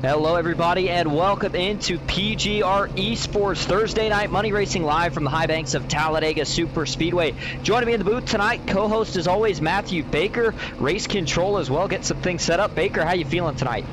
Hello everybody and welcome into PGR ESPORTS Thursday Night Money Racing live from the high banks of Talladega Superspeedway. Joining me in the booth tonight, co-host as always Matthew Baker, race control as well, get some things set up. Baker, how you feeling tonight?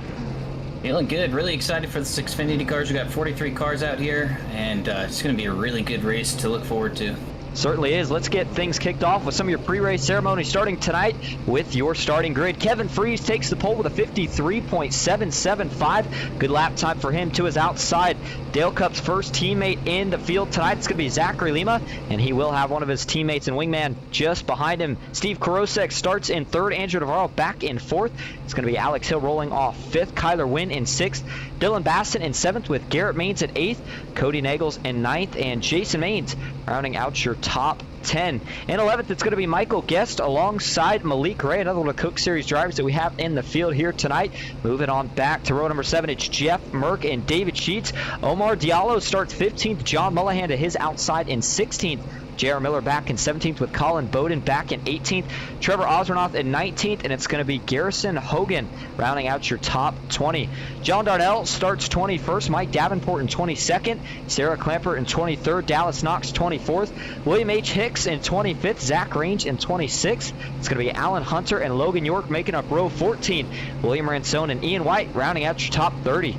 Feeling good, really excited for the Xfinity cars. We got 43 cars out here and it's going to be a really good race to look forward to. Certainly is. Let's get things kicked off with some of your pre-race ceremony starting tonight with your starting grid. Kevin Freese takes the pole with a 53.775. Good lap time for him to his outside. Dale Cup's first teammate in the field tonight. It's going to be Zachary Lima, and he will have one of his teammates and wingman just behind him. Steve Korosek starts in third. Andrew Navarro back in fourth. It's going to be Alex Hill rolling off fifth. Kyler Wynn in sixth. Dylan Bassett in seventh with Garrett Maines at eighth. Cody Nagels in ninth, and Jason Maines rounding out your top 10. In 11th, it's going to be Michael Guest alongside Malik Ray, another one of the Cook Series drivers that we have in the field here tonight. Moving on back to row number 7, it's Jeff Merck and David Sheets. Omar Diallo starts 15th. John Mullahan to his outside in 16th. J.R. Miller back in 17th with Colin Bowden back in 18th. Trevor Osranoff in 19th, and it's going to be Garrison Hogan rounding out your top 20. John Darnell starts 21st. Mike Davenport in 22nd. Sarah Clamper in 23rd. Dallas Knox 24th. William H. Hicks in 25th. Zach Range in 26th. It's going to be Alan Hunter and Logan York making up row 14. William Ransone and Ian White rounding out your top 30.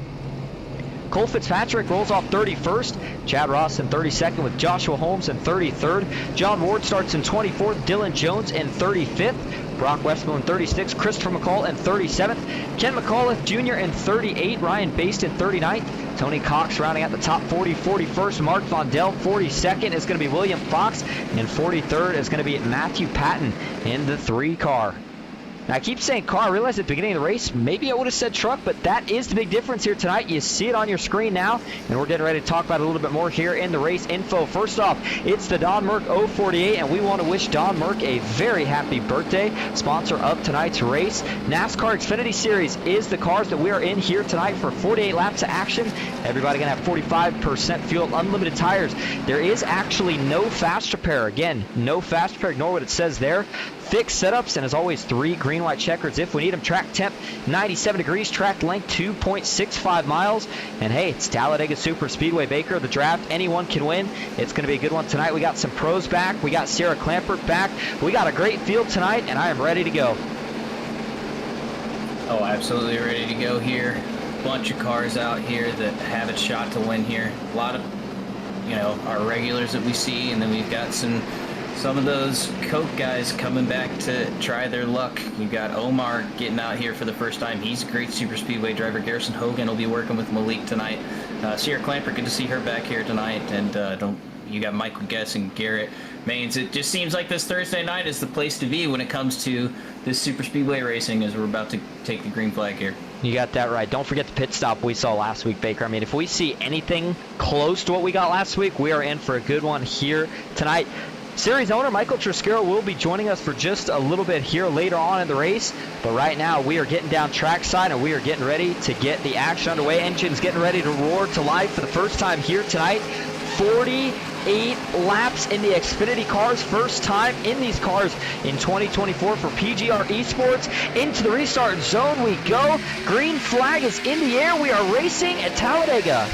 Cole Fitzpatrick rolls off 31st. Chad Ross in 32nd with Joshua Holmes in 33rd. John Ward starts in 24th. Dylan Jones in 35th. Brock Westmill in 36th. Christopher McCall in 37th. Ken McAuliffe Jr. in 38th. Ryan Baste in 39th. Tony Cox rounding out the top 40, 41st. Mark Vondell, 42nd is going to be William Fox. And 43rd is going to be Matthew Patton in the 3 car. Now, I keep saying car. I realized at the beginning of the race, maybe I would have said truck, but that is the big difference here tonight. You see it on your screen now, and we're getting ready to talk about it a little bit more here in the race info. First off, it's the Don Merck 048, and we want to wish Don Merck a very happy birthday, sponsor of tonight's race. NASCAR Xfinity Series is the cars that we are in here tonight for 48 laps of action. Everybody going to have 45% fuel, unlimited tires. There is actually no fast repair. Again, no fast repair. Ignore what it says there. Fixed setups, and as always, 3 green white checkers if we need them. Track temp 97 degrees, track length 2.65 miles, and hey, it's Talladega Superspeedway. Baker, the draft, anyone can win. It's going to be a good one tonight. We got some pros back. We got Sarah Clampert back. We got a great field tonight, and I am ready to go. Oh, absolutely ready to go here. Bunch of cars out here that have a shot to win here. A lot of, our regulars that we see, and then we've got some of those Coke guys coming back to try their luck. You've got Omar getting out here for the first time. He's a great super speedway driver. Garrison Hogan will be working with Malik tonight. Sierra Clamper, good to see her back here tonight. And you got Michael Guess and Garrett Maines. It just seems like this Thursday night is the place to be when it comes to this super speedway racing, as we're about to take the green flag here. You got that right. Don't forget the pit stop we saw last week, Baker. I mean, if we see anything close to what we got last week, we are in for a good one here tonight. Series owner Michael Triscaro will be joining us for just a little bit here later on in the race. But right now, we are getting down trackside, and we are getting ready to get the action underway. Engines getting ready to roar to life for the first time here tonight. 48 laps in the Xfinity cars. First time in these cars in 2024 for PGR ESPORTS. Into the restart zone we go. Green flag is in the air. We are racing at Talladega.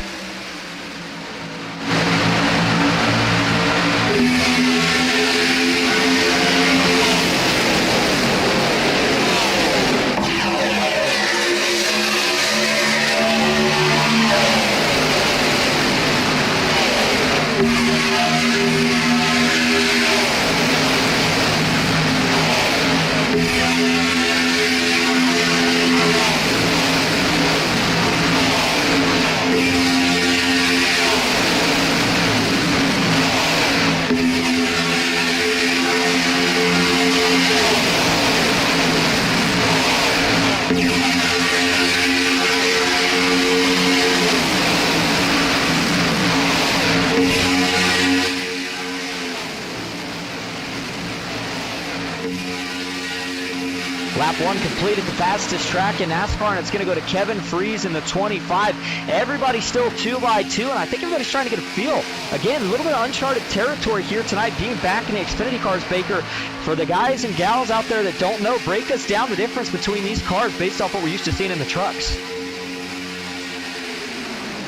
Lap 1 completed, the fastest track in NASCAR, and it's going to go to Kevin Freese in the 25. Everybody's still 2x2, and I think everybody's trying to get a feel. Again, a little bit of uncharted territory here tonight, being back in the Xfinity cars, Baker. For the guys and gals out there that don't know, break us down the difference between these cars based off what we're used to seeing in the trucks.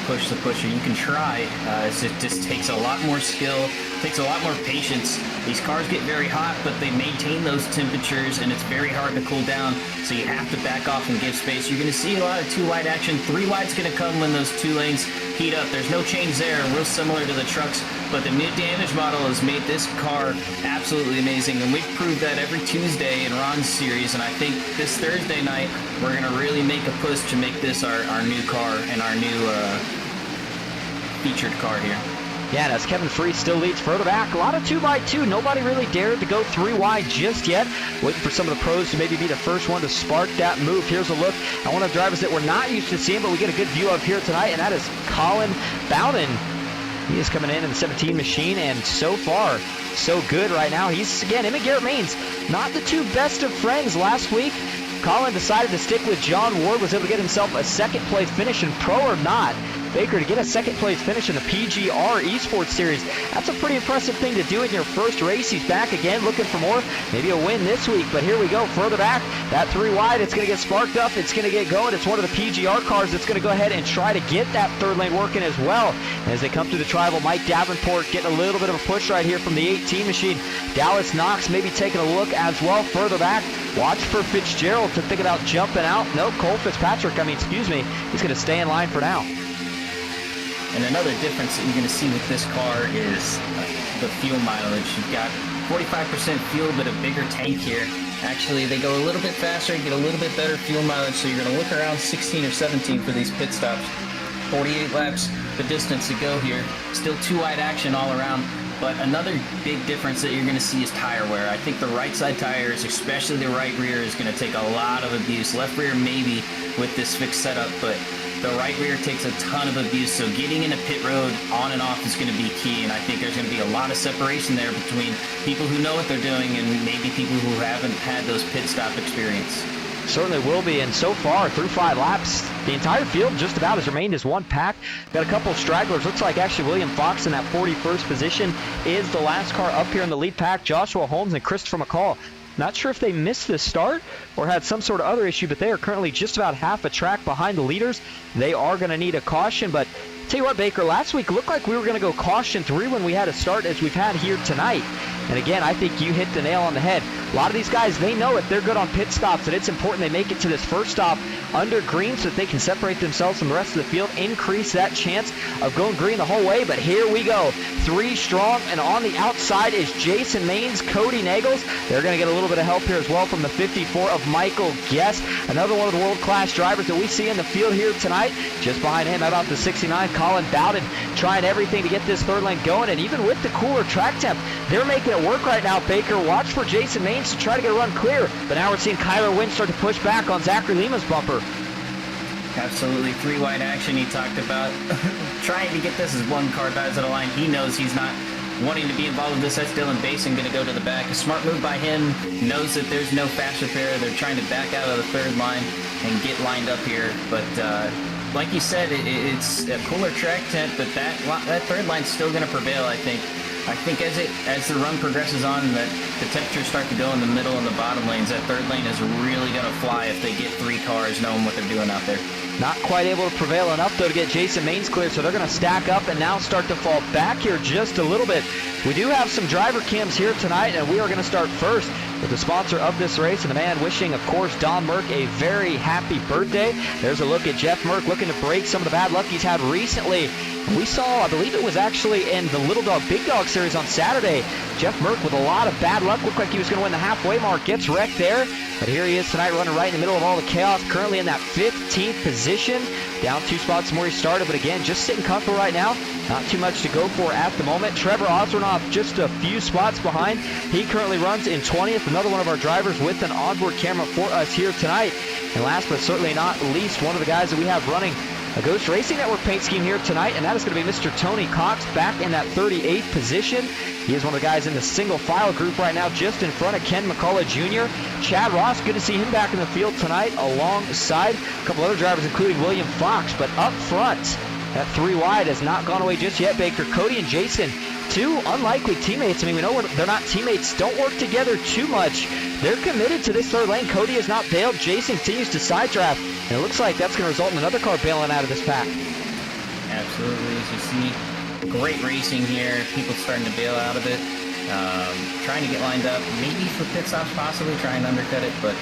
push the pusher. You can try. It just takes a lot more skill, takes a lot more patience. These cars get very hot, but they maintain those temperatures, and it's very hard to cool down, so you have to back off and give space. You're going to see a lot of 2-wide action. 3-wide's going to come when those 2 lanes heat up. There's no change there, real similar to the trucks, but the new damage model has made this car absolutely amazing, and we've proved that every Tuesday in Ron's series, and I think this Thursday night, we're going to really make a push to make this our new car and our new featured car here. Yeah, and as Kevin Free still leads further back, a lot of 2x2. Nobody really dared to go 3-wide just yet. Waiting for some of the pros to maybe be the first one to spark that move. Here's a look at one of the drivers that we're not used to seeing, but we get a good view of here tonight, and that is Colin Bowden. He is coming in the 17 machine, and so far, so good right now. He's, again, him and Garrett Maines, not the two best of friends last week. Colin decided to stick with John Ward, was able to get himself a second-place finish, and pro or not, Baker, to get a second-place finish in the PGR ESPORTS Series, that's a pretty impressive thing to do in your first race. He's back again, looking for more, maybe a win this week, but here we go, further back, that 3-wide, it's going to get sparked up, it's going to get going. It's one of the PGR cars that's going to go ahead and try to get that third lane working as well. As they come through the tribal, Mike Davenport getting a little bit of a push right here from the 18 machine. Dallas Knox maybe taking a look as well, further back. Watch for Fitzgerald to think about jumping out. No, Cole Fitzpatrick, he's going to stay in line for now. And another difference that you're going to see with this car is the fuel mileage. You've got 45% fuel, but a bigger tank here. Actually, they go a little bit faster, get a little bit better fuel mileage, so you're going to look around 16 or 17 for these pit stops. 48 laps, the distance to go here. Still 2-wide action all around. But another big difference that you're going to see is tire wear. I think the right side tires, especially the right rear, is going to take a lot of abuse. Left rear maybe with this fixed setup, but the right rear takes a ton of abuse. So getting into pit road on and off is going to be key. And I think there's going to be a lot of separation there between people who know what they're doing and maybe people who haven't had those pit stop experience. Certainly will be, and so far through 5 laps, the entire field just about has remained as one pack. Got a couple of stragglers. Looks like actually William Fox in that 41st position is the last car up here in the lead pack. Joshua Holmes and Christopher McCall. Not sure if they missed the start or had some sort of other issue, but they are currently just about half a track behind the leaders. They are going to need a caution, but tell you what, Baker, last week looked like we were going to go caution 3 when we had a start as we've had here tonight. And again, I think you hit the nail on the head. A lot of these guys, they know it. They're good on pit stops, and it's important they make it to this first stop under green so that they can separate themselves from the rest of the field, increase that chance of going green the whole way. But here we go. 3 strong, and on the outside is Jason Maines, Cody Nagels. They're going to get a little bit of help here as well from the 54 of Michael Guest. Another one of the world-class drivers that we see in the field here tonight. Just behind him, how about the 69, Colin Bowden, trying everything to get this third lane going. And even with the cooler track temp, they're making it work right now, Baker. Watch for Jason Maines to try to get a run clear. But now we're seeing Kyler Wynn start to push back on Zachary Lima's bumper. Absolutely. 3-wide action he talked about. Trying to get this as one car dives out of line. He knows he's not wanting to be involved with this. That's Dylan Basin going to go to the back. A smart move by him. Knows that there's no fast repair. They're trying to back out of the third line and get lined up here. But like you said, it's a cooler track temp, but that third line's still going to prevail, I think. I think as the run progresses on and the temperatures start to go in the middle and the bottom lanes, that third lane is really going to fly if they get 3 cars knowing what they're doing out there. Not quite able to prevail enough, though, to get Jason Maines clear, so they're going to stack up and now start to fall back here just a little bit. We do have some driver cams here tonight, and we are going to start first with the sponsor of this race, and the man wishing, of course, Don Merck a very happy birthday. There's a look at Jeff Merck looking to break some of the bad luck he's had recently. We saw, I believe it was actually in the Little Dog Big Dog series on Saturday, Jeff Merck with a lot of bad luck. Looked like he was going to win the halfway mark. Gets wrecked there. But here he is tonight running right in the middle of all the chaos. Currently in that 15th position. Down 2 spots from where he started. But again, just sitting comfortable right now. Not too much to go for at the moment. Trevor Ozranoff just a few spots behind. He currently runs in 20th. Another one of our drivers with an onboard camera for us here tonight. And last but certainly not least, one of the guys that we have running a Ghost Racing Network paint scheme here tonight, and that is going to be Mr. Tony Cox back in that 38th position. He is one of the guys in the single file group right now, just in front of Ken McCullough Jr. Chad Ross, good to see him back in the field tonight alongside a couple other drivers, including William Fox. But up front, that 3-wide has not gone away just yet, Baker. Cody and Jason, 2 unlikely teammates. I mean, we know they're not teammates, don't work together too much. They're committed to this third lane. Cody has not bailed. Jason continues to side draft. And it looks like that's going to result in another car bailing out of this pack. Absolutely, as you see, great racing here. People starting to bail out of it. Trying to get lined up, maybe for pit stops, possibly try and undercut it, but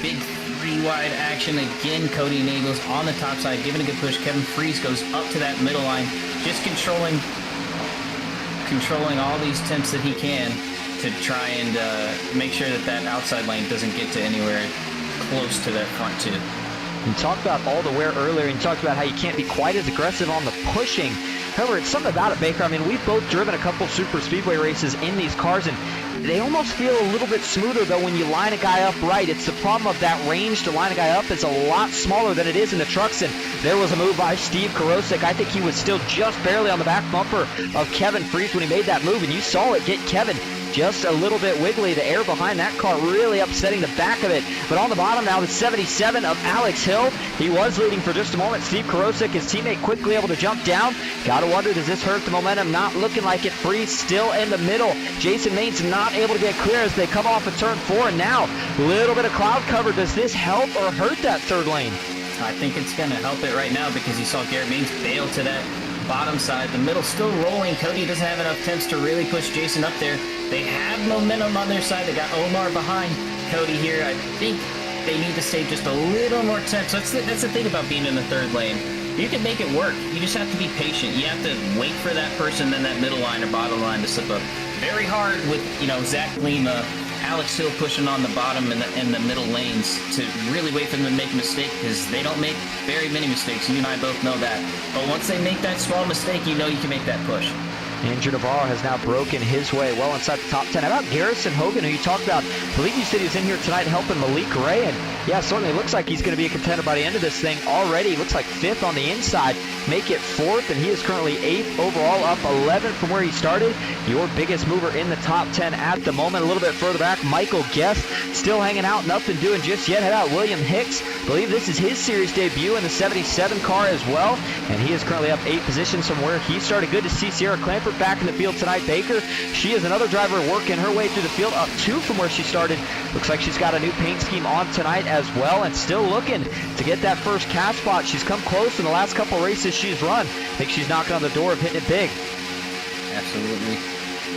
big three-wide action again. Cody Nagels on the top side, giving a good push. Kevin Freese goes up to that middle line, just controlling all these temps that he can to try and make sure that that outside lane doesn't get to anywhere close to that front two. You talked about all the wear earlier, and you talked about how you can't be quite as aggressive on the pushing. However, it's something about it, Baker. I mean, we've both driven a couple super speedway races in these cars, and they almost feel a little bit smoother, though, when you line a guy up right. It's the problem of that range to line a guy up is a lot smaller than it is in the trucks, and there was a move by Steve Karosik. I think he was still just barely on the back bumper of Kevin Freese when he made that move, and you saw it get Kevin just a little bit wiggly. The air behind that car really upsetting the back of it. But on the bottom now, the 77 of Alex Hill. He was leading for just a moment. Steve Karosik, his teammate, quickly able to jump down. Gotta wonder, does this hurt the momentum? Not looking like it. Freeze still in the middle. Jason Maines not able to get clear as they come off of turn 4. And now, a little bit of cloud cover. Does this help or hurt that third lane? I think it's going to help it right now because you saw Garrett Maines bail to that bottom side. The middle still rolling. Cody doesn't have enough temps to really push Jason up there. They have momentum on their side. They got Omar behind Cody here. I think they need to save just a little more temps. That's the thing about being in the third lane. You can make it work. You just have to be patient. You have to wait for that person, then that middle line or bottom line to slip up. Very hard with, Zach Lima, Alex Hill pushing on the bottom and the middle lanes to really wait for them to make a mistake because they don't make very many mistakes. You and I both know that. But once they make that small mistake, you know you can make that push. Andrew Navarro has now broken his way well inside the top 10. How about Garrison Hogan, who you talked about? I believe you said he was in here tonight helping Malik Ray, and yeah, certainly looks like he's going to be a contender by the end of this thing already. Looks like 5th on the inside, make it 4th, and he is currently 8th overall, up 11 from where he started. Your biggest mover in the top 10 at the moment. A little bit further back, Michael Guest still hanging out, nothing doing just yet. Head out William Hicks. I believe this is his series debut in the 77 car as well, and he is currently up 8 positions from where he started. Good to see Sierra Clamper back in the field tonight. Baker, she is another driver working her way through the field, up 2 from where she started. Looks like she's got a new paint scheme on tonight as well, and still looking to get that first cash spot. She's come close in the last couple races she's run. I think she's knocking on the door of hitting it big. Absolutely.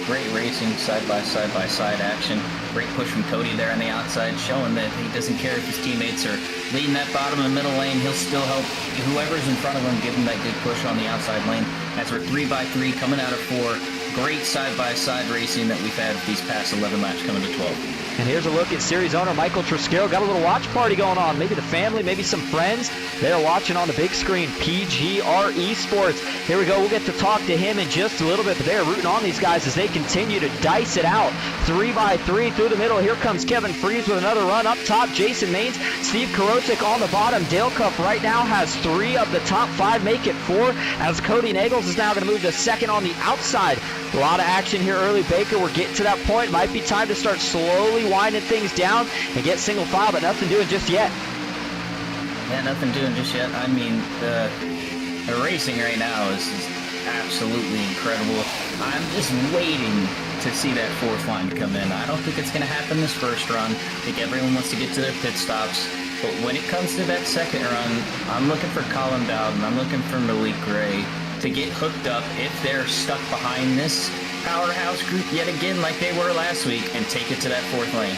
Great racing, side by side action. Great push from Cody there on the outside, showing that he doesn't care if his teammates are leading that bottom and middle lane. He'll still help whoever's in front of him, give him that good push on the outside lane. As we're 3x3 coming out of 4. Great side-by-side racing that we've had these past 11 laps coming to 12. And here's a look at series owner Michael Truscaro. Got a little watch party going on. Maybe the family, maybe some friends. They're watching on the big screen. PGR ESPORTS. Here we go. We'll get to talk to him in just a little bit. But they're rooting on these guys as they continue to dice it out. 3x3 through the middle. Here comes Kevin Freese with another run up top. Jason Maines, Steve Karosik on the bottom. Dale Cup right now has 3 of the top 5. Make it 4 as Cody Nagels is now going to move to 2nd on the outside. A lot of action here early, Baker. We're getting to that point. Might be time to start slowly winding things down and get single file, but nothing doing just yet. Yeah, nothing doing just yet. I mean, the racing right now is absolutely incredible. I'm just waiting to see that 4th line come in. I don't think it's going to happen this first run. I think everyone wants to get to their pit stops. But when it comes to that 2nd run, I'm looking for Colin Bowden. I'm looking for Malik Ray to get hooked up if they're stuck behind this powerhouse group yet again like they were last week and take it to that 4th lane.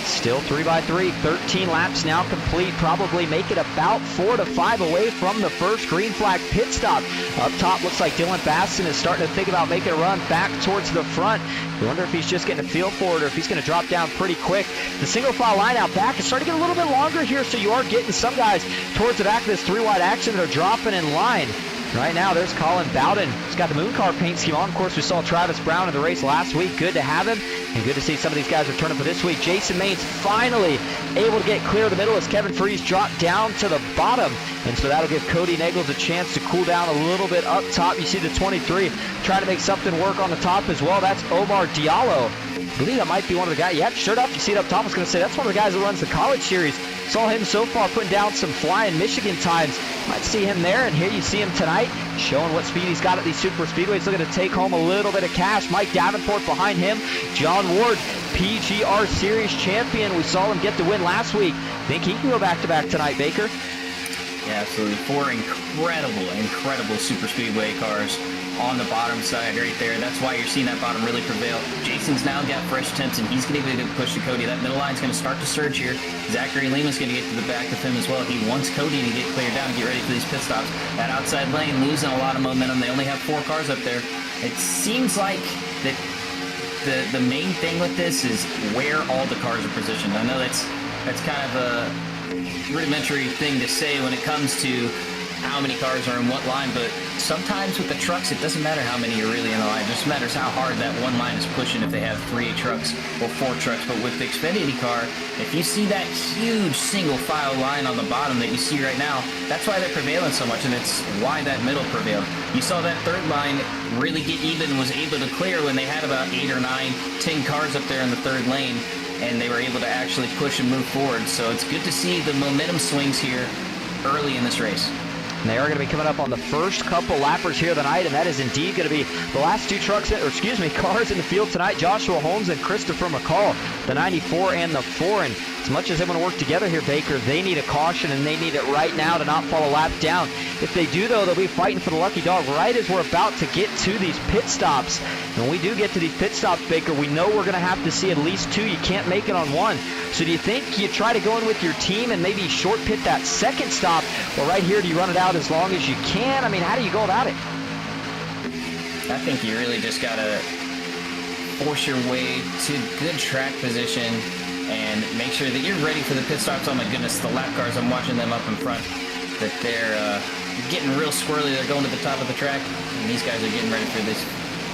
Still 3x3, 13 laps now complete. Probably make it about 4 to 5 away from the first green flag pit stop. Up top, looks like Dylan Baston is starting to think about making a run back towards the front. You wonder if he's just getting a feel for it or if he's going to drop down pretty quick. The single file line out back is starting to get a little bit longer here, so you are getting some guys towards the back of this 3-wide action that are dropping in line. Right now, there's Colin Bowden. He's got the Moon Car paint scheme on. Of course, we saw Travis Brown in the race last week. Good to have him, and good to see some of these guys returning for this week. Jason Maines finally able to get clear of the middle as Kevin Freese dropped down to the bottom. And so that'll give Cody Nagels a chance to cool down a little bit up top. You see the 23 trying to make something work on the top as well. That's Omar Diallo. I believe that might be one of the guys. Yep, sure enough, you see it up top. I was going to say that's one of the guys that runs the college series. Saw him so far putting down some flying Michigan times. Might see him there, and here you see him tonight showing what speed he's got at these super speedways. Looking to take home a little bit of cash. Mike Davenport behind him. John Ward, PGR Series champion. We saw him get the win last week. Think he can go back-to-back tonight, Baker? Yeah, absolutely. 4 incredible super speedway cars on the bottom side right there. That's why you're seeing that bottom really prevail. Jason's now got fresh temps, and he's going to be able to push to Cody. That middle line's going to start to surge here. Zachary Lima's going to get to the back of him as well. He wants Cody to get cleared down and get ready for these pit stops. That outside lane losing a lot of momentum. They only have 4 cars up there. It seems like that the main thing with this is where all the cars are positioned. I know that's kind of a rudimentary thing to say when it comes to how many cars are in what line, but sometimes with the trucks, it doesn't matter how many are really in the line. It just matters how hard that one line is pushing if they have 3 trucks or 4 trucks. But with the Xfinity car, if you see that huge single file line on the bottom that you see right now, that's why they're prevailing so much, and it's why that middle prevailed. You saw that third line really get even, was able to clear when they had about 8 or 9, 10 cars up there in the third lane, and they were able to actually push and move forward. So it's good to see the momentum swings here early in this race. And they are going to be coming up on the first couple lappers here tonight, and that is indeed going to be the last 2 cars in the field tonight. Joshua Holmes and Christopher McCall, the 94 and the 4. And as much as they want to work together here, Baker, they need a caution, and they need it right now to not fall a lap down. If they do, though, they'll be fighting for the lucky dog right as we're about to get to these pit stops. And when we do get to these pit stops, Baker, we know we're going to have to see at least 2. You can't make it on 1. So do you think you try to go in with your team and maybe short pit that second stop, or right here do you run it out as long as you can? I mean, how do you go about it? I think you really just got to force your way to good track position and make sure that you're ready for the pit stops. Oh my goodness, the lap cars, I'm watching them up in front, that they're getting real squirrely. They're going to the top of the track, and these guys are getting ready for this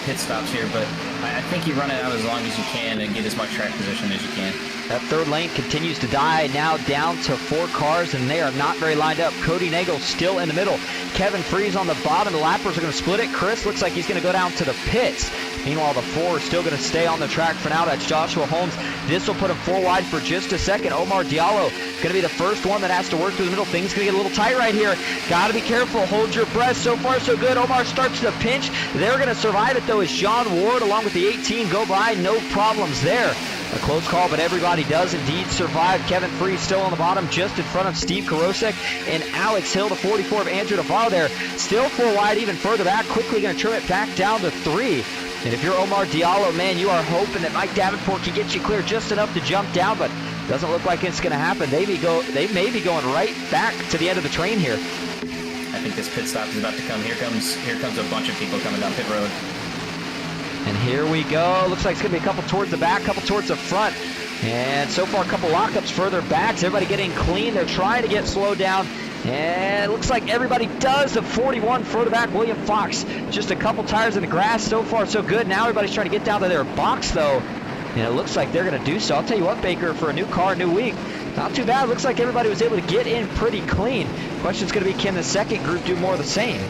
pit stops here. But I think you run it out as long as you can and get as much track position as you can. That third lane continues to die, now down to 4 cars, and they are not very lined up. Cody Nagel still in the middle. Kevin Freeze on the bottom. The lappers are going to split it. Chris looks like he's going to go down to the pits. Meanwhile, the 4 are still going to stay on the track for now. That's Joshua Holmes. This will put him 4 wide for just a second. Omar Diallo going to be the first one that has to work through the middle. Things going to get a little tight right here. Got to be careful. Hold your breath. So far, so good. Omar starts to pinch. They're going to survive it, though, as John Ward, along with the 18, go by. No problems there. A close call, but everybody does indeed survive. Kevin Freeze still on the bottom, just in front of Steve Karosek and Alex Hill, the 44 of Andrew Navarro there. Still 4 wide, even further back. Quickly going to trim it back down to 3. And if you're Omar Diallo, man, you are hoping that Mike Davenport can get you clear just enough to jump down, but doesn't look like it's going to happen. They may be going right back to the end of the train here. I think this pit stop is about to come. Here comes a bunch of people coming down pit road. And here we go. Looks like it's going to be a couple towards the back, couple towards the front. And so far, a couple lockups further back. So everybody getting clean. They're trying to get slowed down. And it looks like everybody does. The 41 further back, William Fox. Just a couple tires in the grass. So far, so good. Now everybody's trying to get down to their box, though. And it looks like they're going to do so. I'll tell you what, Baker, for a new car, new week, not too bad. Looks like everybody was able to get in pretty clean. Question's going to be, can the second group do more of the same?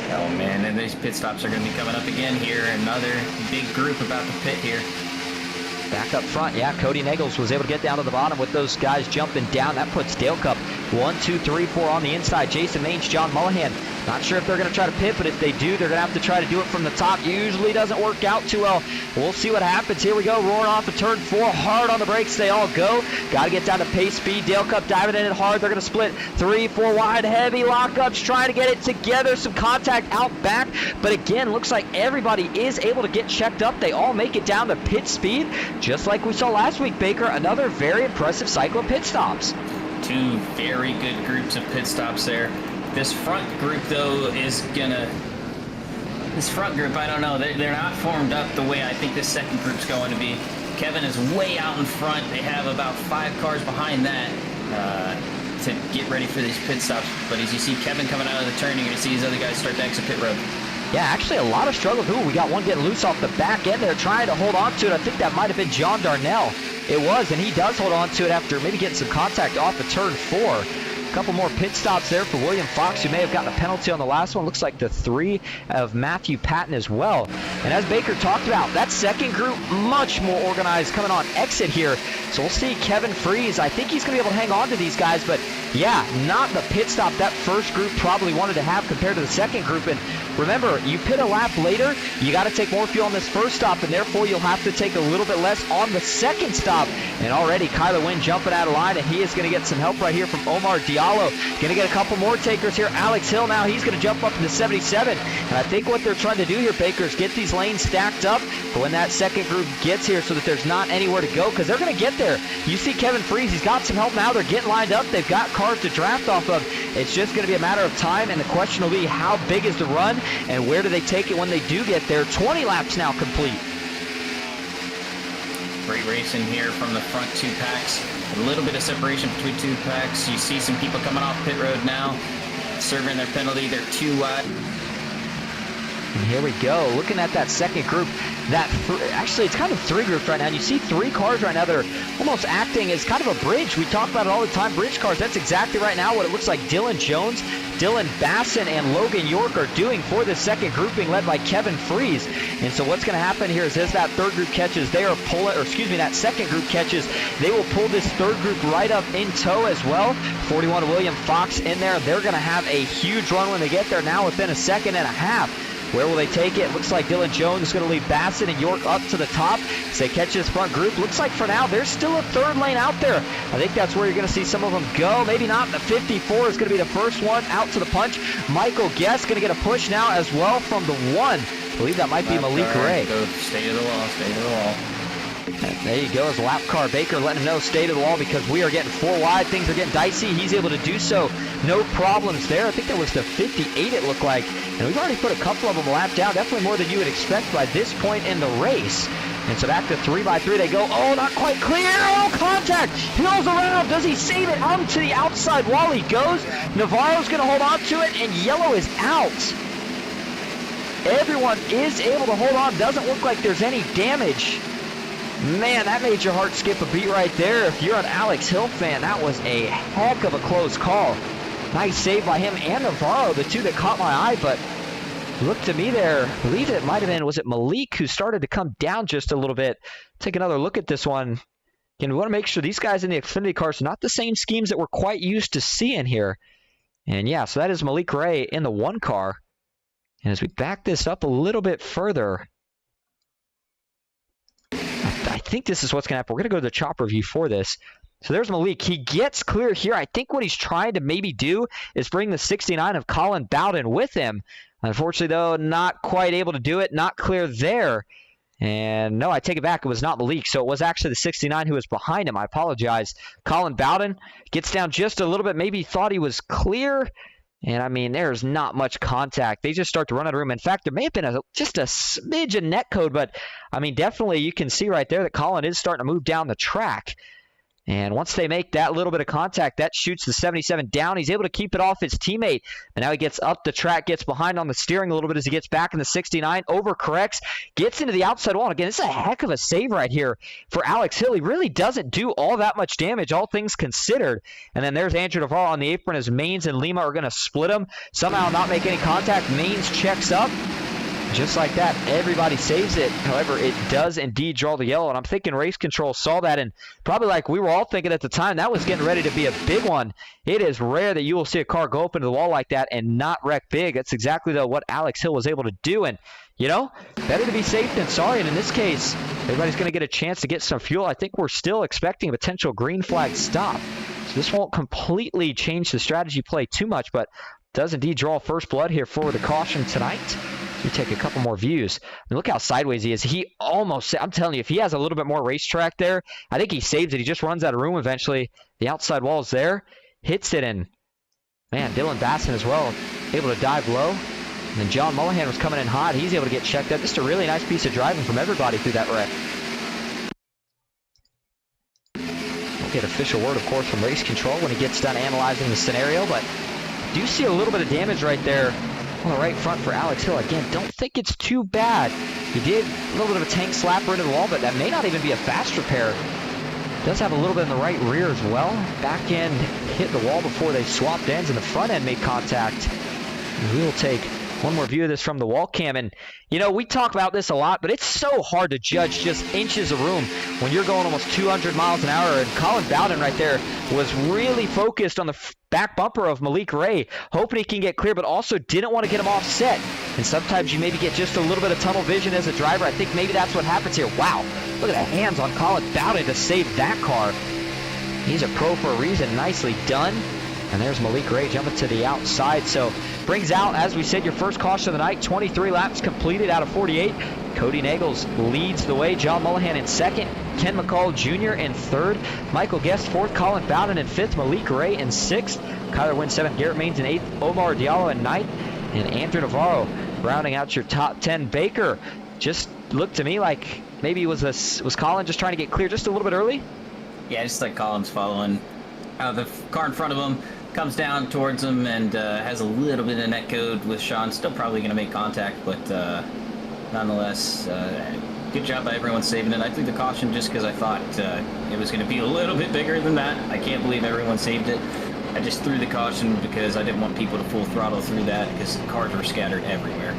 Oh man, and these pit stops are going to be coming up again here. Another big group about to pit here. Back up front, yeah, Cody Nagels was able to get down to the bottom with those guys jumping down. That puts Dale Cup 1, 2, 3, 4 on the inside. Jason Mange, John Mullihan. Not sure if they're going to try to pit, but if they do, they're going to have to try to do it from the top. Usually doesn't work out too well. We'll see what happens. Here we go, roaring off of turn 4. Hard on the brakes, they all go. Got to get down to pace speed. Dale Cup diving in it hard. They're going to split 3, 4 wide. Heavy lockups, trying to get it together. Some contact out back. But again, looks like everybody is able to get checked up. They all make it down to pit speed. Just like we saw last week, Baker. Another very impressive cycle of pit stops. 2 very good groups of pit stops there. This front group, though, this front group, I don't know. They're not formed up the way I think this second group's going to be. Kevin is way out in front. They have about 5 cars behind that to get ready for these pit stops. But as you see Kevin coming out of the turn, you're going to see these other guys start to exit pit road. Yeah, actually a lot of struggle. Ooh, we got one getting loose off the back end there, trying to hold on to it. I think that might have been John Darnell. It was, and he does hold on to it after maybe getting some contact off of turn 4. Couple more pit stops there for William Fox, who may have gotten a penalty on the last one. Looks like the 3 of Matthew Patton as well. And as Baker talked about, that second group much more organized coming on exit here. So we'll see Kevin Freeze. I think he's going to be able to hang on to these guys, but Yeah, not the pit stop that first group probably wanted to have compared to the second group. And remember, you pit a lap later, you got to take more fuel on this first stop, and therefore you'll have to take a little bit less on the second stop. And already Kyler Wynn jumping out of line, and he is going to get some help right here from Omar Diallo. Going to get a couple more takers here. Alex Hill now, he's going to jump up into 77. And I think what they're trying to do here, Baker, is get these lanes stacked up for when that second group gets here so that there's not anywhere to go, because they're going to get there. You see Kevin Freeze, he's got some help now. They're getting lined up. They've got cars to draft off of. It's just going to be a matter of time, and the question will be how big is the run and where do they take it when they do get there. 20 laps now complete. Great racing here from the front two packs. A little bit of separation between two packs. You see some people coming off pit road now, serving their penalty. They're too wide. And here we go. Looking at that second group. Actually, it's kind of three groups right now. And you see three cars right now that are almost acting as kind of a bridge. We talk about it all the time, bridge cars. That's exactly right now what it looks like Dylan Jones, Dylan Basson, and Logan York are doing for this second grouping led by Kevin Freeze. And so what's going to happen here is as that third group catches, they are pulling, or excuse me, that second group catches, they will pull this third group right up in tow as well. 41 William Fox in there. They're going to have a huge run when they get there now within a second and a half. Where will they take it? Looks like Dylan Jones is going to lead Bassett and York up to the top as they catch this front group. Looks like for now there's still a third lane out there. I think that's where you're going to see some of them go. Maybe not. The 54 is going to be the first one out to the punch. Michael Guest going to get a push now as well from the 1. I believe that might be Malik Ray. Go stay to the wall, stay to the wall. There you go, as lap car Baker letting him know stay to the wall because we are getting 4 wide. Things are getting dicey. He's able to do so. No problems there. I think that was the 58 it looked like. And we've already put a couple of them lap down. Definitely more than you would expect by this point in the race. And so back to 3x3 they go. Oh, not quite clear. Oh, contact. Hills around. Does he save it? Onto the outside wall he goes. Navarro's going to hold on to it, and yellow is out. Everyone is able to hold on. Doesn't look like there's any damage. Man, that made your heart skip a beat right there. If you're an Alex Hill fan, that was a heck of a close call. Nice save by him and Navarro, the two that caught my eye, but look to me there. I believe it might have been, was it Malik who started to come down just a little bit? Take another look at this one. Again, we want to make sure these guys in the Xfinity cars are not the same schemes that we're quite used to seeing here. And yeah, so that is Malik Ray in the 1 car. And as we back this up a little bit further, I think this is what's going to happen. We're going to go to the chopper view for this. So there's Malik. He gets clear here. I think what he's trying to maybe do is bring the 69 of Colin Bowden with him. Unfortunately, though, not quite able to do it. Not clear there. And no, I take it back. It was not Malik. So it was actually the 69 who was behind him. I apologize. Colin Bowden gets down just a little bit. Maybe thought he was clear. And, I mean, there's not much contact. They just start to run out of room. In fact, there may have been just a smidge of net code, but, I mean, definitely you can see right there that Colin is starting to move down the track. And once they make that little bit of contact, that shoots the 77 down. He's able to keep it off his teammate. And now he gets up the track, gets behind on the steering a little bit as he gets back in the 69, overcorrects, gets into the outside wall. And again, this is a heck of a save right here for Alex Hill. He really doesn't do all that much damage, all things considered. And then there's Andrew Navarro on the apron as Maines and Lima are going to split him. Somehow not make any contact. Maines checks up. Just like that, everybody saves it. However, it does indeed draw the yellow. And I'm thinking race control saw that, and probably like we were all thinking at the time, that was getting ready to be a big one. It is rare that you will see a car go up into the wall like that and not wreck big. That's exactly, though, what Alex Hill was able to do. And, you know, better to be safe than sorry. And in this case, everybody's going to get a chance to get some fuel. I think we're still expecting a potential green flag stop. So this won't completely change the strategy play too much, but does indeed draw first blood here for the caution tonight. We take a couple more views. I mean, look how sideways he is. He almost, I'm telling you, if he has a little bit more racetrack there, I think he saves it. He just runs out of room eventually. The outside wall is there. Hits it in. Man, Dylan Basson as well, able to dive low. And then John Mullihan was coming in hot. He's able to get checked out. Just a really nice piece of driving from everybody through that wreck. We'll get official word, of course, from race control when he gets done analyzing the scenario. But do you see a little bit of damage right there on the right front for Alex Hill? Again, don't think it's too bad. He did a little bit of a tank slapper into the wall, but that may not even be a fast repair. Does have a little bit in the right rear as well. Back end hit the wall before they swapped ends, and the front end made contact. We will take One more view of this from the wall cam, and you know, we talk about this a lot, but it's so hard to judge just inches of room when you're going almost 200 miles an hour. And Colin Bowden right there was really focused on the back bumper of Malik Ray, hoping he can get clear, but also didn't want to get him offset. And sometimes you maybe get just a little bit of tunnel vision as a driver. I think maybe that's what happens here. Wow, look at the hands on Colin Bowden to save that car. He's a pro for a reason. Nicely done. And there's Malik Ray jumping to the outside. So brings out, as we said, your first caution of the night. 23 laps completed out of 48. Cody Nagels leads the way. John Mullahan in second. Ken McCall Jr. in third. Michael Guest fourth. Colin Bowden in fifth. Malik Ray in sixth. Kyler Wynn seventh. Garrett Maines in eighth. Omar Diallo in ninth. And Andrew Navarro rounding out your top 10. Baker, just looked to me like maybe was Colin just trying to get clear just a little bit early? Yeah, just like Colin's following out of the car in front of him, comes down towards him, and has a little bit of net code with Sean. Still probably going to make contact, but nonetheless, good job by everyone saving it. I threw the caution just because I thought it was going to be a little bit bigger than that. I can't believe everyone saved it. I just threw the caution because I didn't want people to full throttle through that because the cars were scattered everywhere.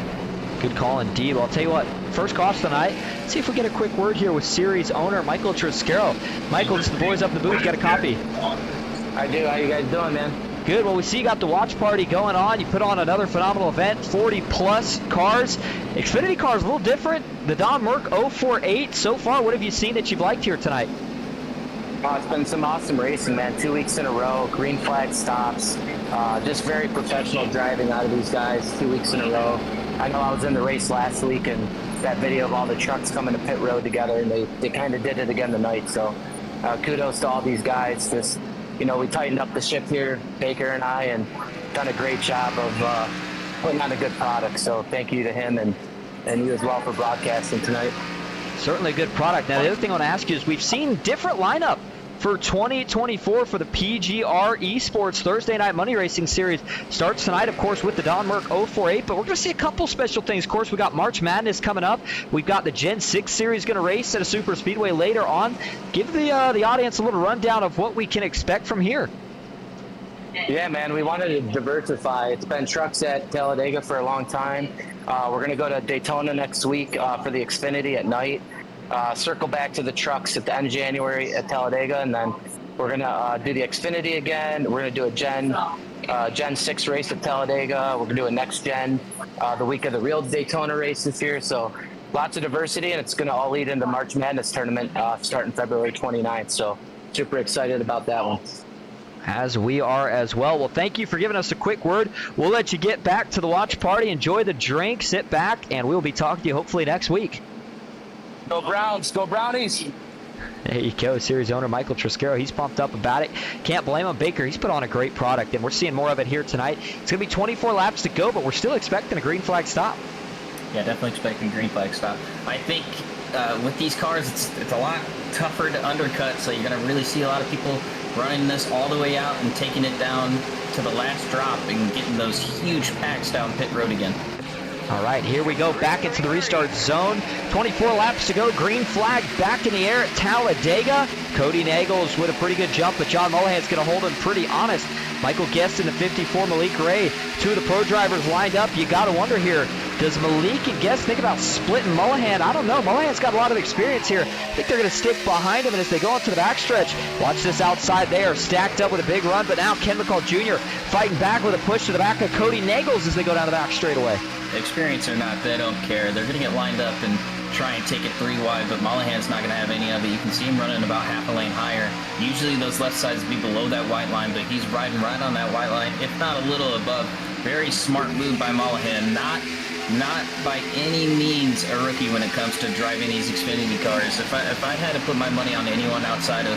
Good call indeed. Well, I'll tell you what, first caution tonight. Let's see if we get a quick word here with series owner Michael Triscaro. Michael, it's the boys up in the booth. Got a copy? I do. How you guys doing, man? Good. Well, we see you got the watch party going on. You put on another phenomenal event, 40-plus cars. Xfinity cars a little different. The Don Merck 048 so far. What have you seen that you've liked here tonight? It's been some awesome racing, man. 2 weeks in a row, green flag stops. Just very professional driving out of these guys 2 weeks in a row. I know I was in the race last week, and that video of all the trucks coming to pit road together, and they kind of did it again tonight. So kudos to all these guys. Just, you know, we tightened up the ship here, Baker and I, and done a great job of putting on a good product. So thank you to him and you as well for broadcasting tonight. Certainly a good product. Now, the other thing I want to ask you is we've seen different lineup for 2024 for the PGR ESPORTS Thursday Night Money Racing Series. Starts tonight, of course, with the Don Merck 048, but we're going to see a couple special things. Of course, we got March Madness coming up. We've got the Gen 6 Series going to race at a super speedway later on. Give the audience a little rundown of what we can expect from here. Yeah, man, we wanted to diversify. It's been trucks at Talladega for a long time. We're going to go to Daytona next week for the Xfinity at night. Circle back to the trucks at the end of January at Talladega, and then we're going to do the Xfinity again. We're going to do a Gen 6 race at Talladega. We're going to do a next gen the week of the real Daytona race this year. So lots of diversity, and it's going to all lead into March Madness tournament starting February 29th. So super excited about that one. As we are as well. Well, thank you for giving us a quick word. We'll let you get back to the watch party, enjoy the drink, sit back, and we'll be talking to you hopefully next week. Go Browns, go Brownies. There you go, series owner Michael Triscaro. He's pumped up about it. Can't blame him. Baker, he's put on a great product, and we're seeing more of it here tonight. It's going to be 24 laps to go, but we're still expecting a green flag stop. Yeah, definitely expecting green flag stop. I think with these cars, it's a lot tougher to undercut, so you're going to really see a lot of people running this all the way out and taking it down to the last drop and getting those huge packs down pit road again. All right, here we go back into the restart zone. 24 laps to go. Green flag back in the air at Talladega. Cody Nagels with a pretty good jump, but John Mullahan's going to hold him pretty honest. Michael Guest in the 54, Malik Ray. Two of the pro drivers lined up. You got to wonder here, does Malik and Guest think about splitting Mullahan? I don't know. Mullahan's got a lot of experience here. I think they're going to stick behind him, and as they go into the backstretch, watch this outside. They are stacked up with a big run, but now Ken McCall Jr. fighting back with a push to the back of Cody Nagels as they go down the back straightaway. Experience or not, they don't care. They're going to get lined up and try and take it 3 wide, but Mullahan's not going to have any of it. You can see him running about half a lane higher. Usually those left sides be below that white line, but he's riding right on that white line, if not a little above. Very smart move by Mullahan. Not by any means a rookie when it comes to driving these Xfinity cars. If I had to put my money on anyone outside of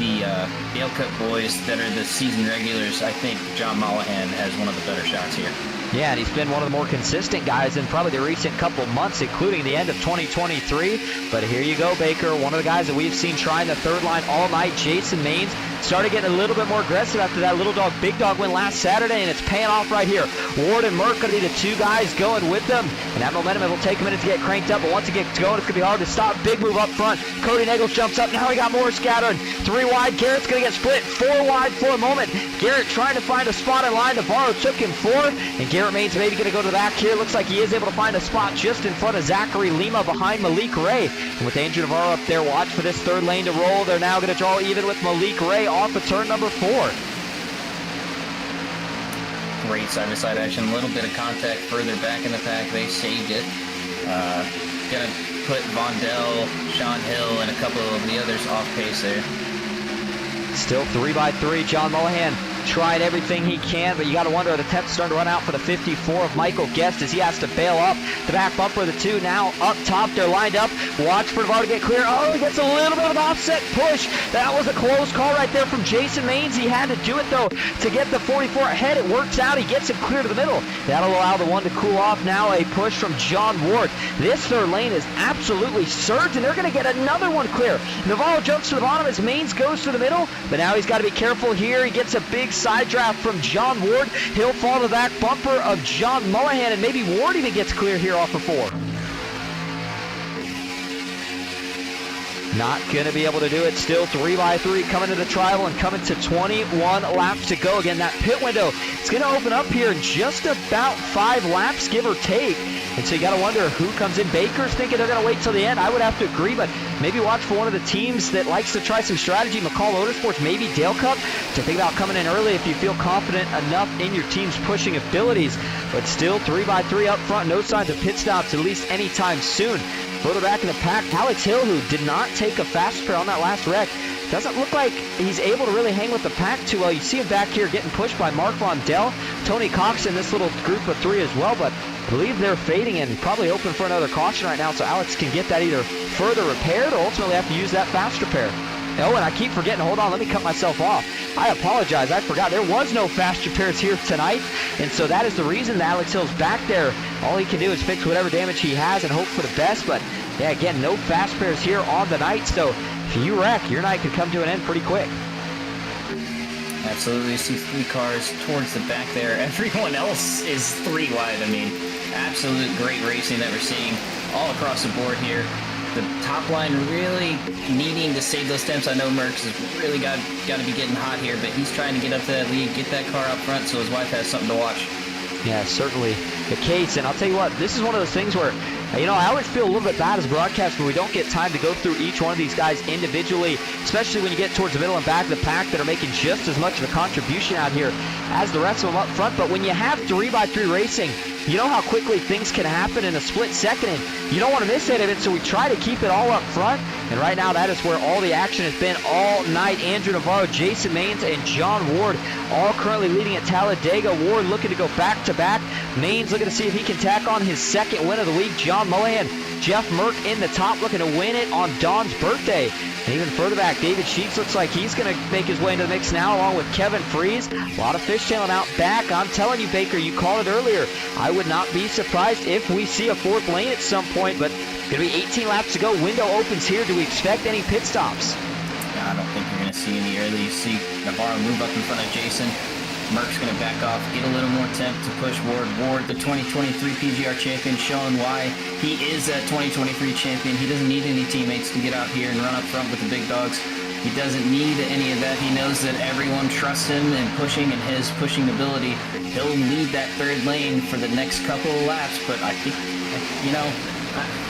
the Dale Cup boys that are the season regulars, I think John Mullahan has one of the better shots here. Yeah, and he's been one of the more consistent guys in probably the recent couple months, including the end of 2023. But here you go, Baker, one of the guys that we've seen trying the third line all night. Jason Maines started getting a little bit more aggressive after that little dog, big dog win last Saturday, and it's paying off right here. Ward and Merck going to be the two guys going with them, and that momentum, it will take a minute to get cranked up, but once it gets going, it's going to be hard to stop. Big move up front. Cody Nagels jumps up. Now we got more scattering. 3 wide. Garrett's going to get split 4 wide for a moment. Garrett trying to find a spot in line. Navarro took him 4, and Garrett Main's maybe going to go to the back here. Looks like he is able to find a spot just in front of Zachary Lima behind Malik Ray. And with Andrew Navarro up there, watch for this third lane to roll. They're now going to draw even with Malik Ray off of turn number 4. Great side-to-side action. A little bit of contact further back in the pack. They saved it. Going to put Vondell, Sean Hill, and a couple of the others off pace there. Still 3 by 3. John Mullihan tried everything he can, but you got to wonder, are the temps starting to run out for the 54 of Michael Guest as he has to bail up. The back bumper of the 2 now up top. They're lined up. Watch for Navarro to get clear. Oh, he gets a little bit of an offset push. That was a close call right there from Jason Maines. He had to do it, though, to get the 44 ahead. It works out. He gets it clear to the middle. That'll allow the 1 to cool off. Now a push from John Ward. This third lane is absolutely surged, and they're going to get another one clear. Navarro jumps to the bottom as Maines goes to the middle, but now he's got to be careful here. He gets a big side draft from John Ward. He'll fall to the back bumper of John Mullihan, and maybe Ward even gets clear here off of 4. Not going to be able to do it. Still 3 by 3 coming to the tribal and coming to 21 laps to go. Again, that pit window is going to open up here in just about 5 laps, give or take. And so you got to wonder who comes in. Baker's thinking they're going to wait till the end. I would have to agree, but maybe watch for one of the teams that likes to try some strategy. McCall Motorsports, maybe Dale Cup, to think about coming in early if you feel confident enough in your team's pushing abilities. But still 3 by 3 up front. No signs of pit stops, at least anytime soon. Further back in the pack, Alex Hill, who did not take a fast spare on that last wreck, doesn't look like he's able to really hang with the pack too well. You see him back here getting pushed by Mark Vondell, Tony Cox in this little group of 3 as well, but I believe they're fading and probably open for another caution right now, so Alex can get that either further repaired or ultimately have to use that fast repair. Oh, and I keep forgetting, hold on, let me cut myself off. I apologize, I forgot. There was no fast repairs here tonight, and so that is the reason that Alex Hill's back there. All he can do is fix whatever damage he has and hope for the best, but yeah, again, no fast repairs here on the night, so if you wreck, your night could come to an end pretty quick. Absolutely. See 3 cars towards the back there. Everyone else is 3 wide. I mean, absolute great racing that we're seeing all across the board here. The top line really needing to save those temps. I know Merckx has really got to be getting hot here, but he's trying to get up to that lead, get that car up front so his wife has something to watch. Yeah, certainly the case. And I'll tell you what, this is one of those things where, you know, I always feel a little bit bad as a broadcaster when we don't get time to go through each one of these guys individually, especially when you get towards the middle and back of the pack that are making just as much of a contribution out here as the rest of them up front. But when you have 3 by 3 racing, you know how quickly things can happen in a split second, and you don't want to miss any of it, so we try to keep it all up front. And right now, that is where all the action has been all night. Andrew Navarro, Jason Maines, and John Ward all currently leading at Talladega. Ward looking to go back-to-back. Maines looking to see if he can tack on his 2nd win of the week. John Mullihan, Jeff Merck in the top looking to win it on Don's birthday. And even further back, David Sheets looks like he's going to make his way into the mix now, along with Kevin Freeze. A lot of fishtailing out back. I'm telling you, Baker, you called it earlier. I would not be surprised if we see a 4th lane at some point, but going to be 18 laps to go. Window opens here. Do we expect any pit stops? I don't think you're going to see any early. You see Navarro move up in front of Jason. Merck's going to back off, get a little more temp to push Ward. Ward, the 2023 PGR champion, showing why he is that 2023 champion. He doesn't need any teammates to get out here and run up front with the big dogs. He doesn't need any of that. He knows that everyone trusts him and pushing and his pushing ability. He'll lead that 3rd lane for the next couple of laps, but I think, you know,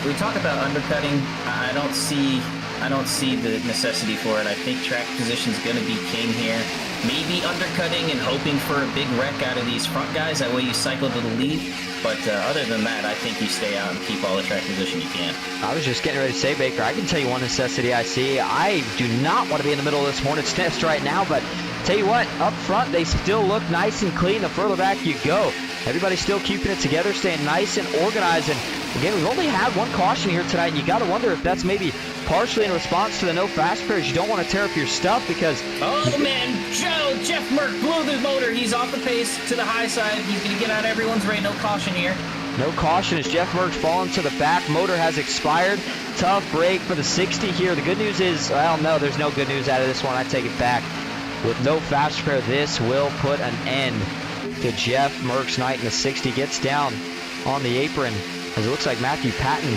we talk about undercutting. I don't see the necessity for it. I think track position is going to be king here. Maybe undercutting and hoping for a big wreck out of these front guys. That way you cycle to the lead. But other than that, I think you stay out and keep all the track position you can. I was just getting ready to say, Baker, I can tell you one necessity I see. I do not want to be in the middle of this Hornets nest right now, but tell you what, up front, they still look nice and clean the further back you go. Everybody's still keeping it together, staying nice and organized. And again, we've only had 1 caution here tonight, and you got to wonder if that's maybe partially in response to the no fast pairs. You don't want to tear up your stuff because... Oh, man, Jeff Merck blew the motor. He's off the pace to the high side. He's going to get out everyone's way. No caution here. No caution as Jeff Merck's fallen to the back. Motor has expired. Tough break for the 60 here. The good news is, well, no, there's no good news out of this one. I take it back. with no fast repair, this will put an end to Jeff Merck's night in the 60. Gets down on the apron, as it looks like Matthew Patton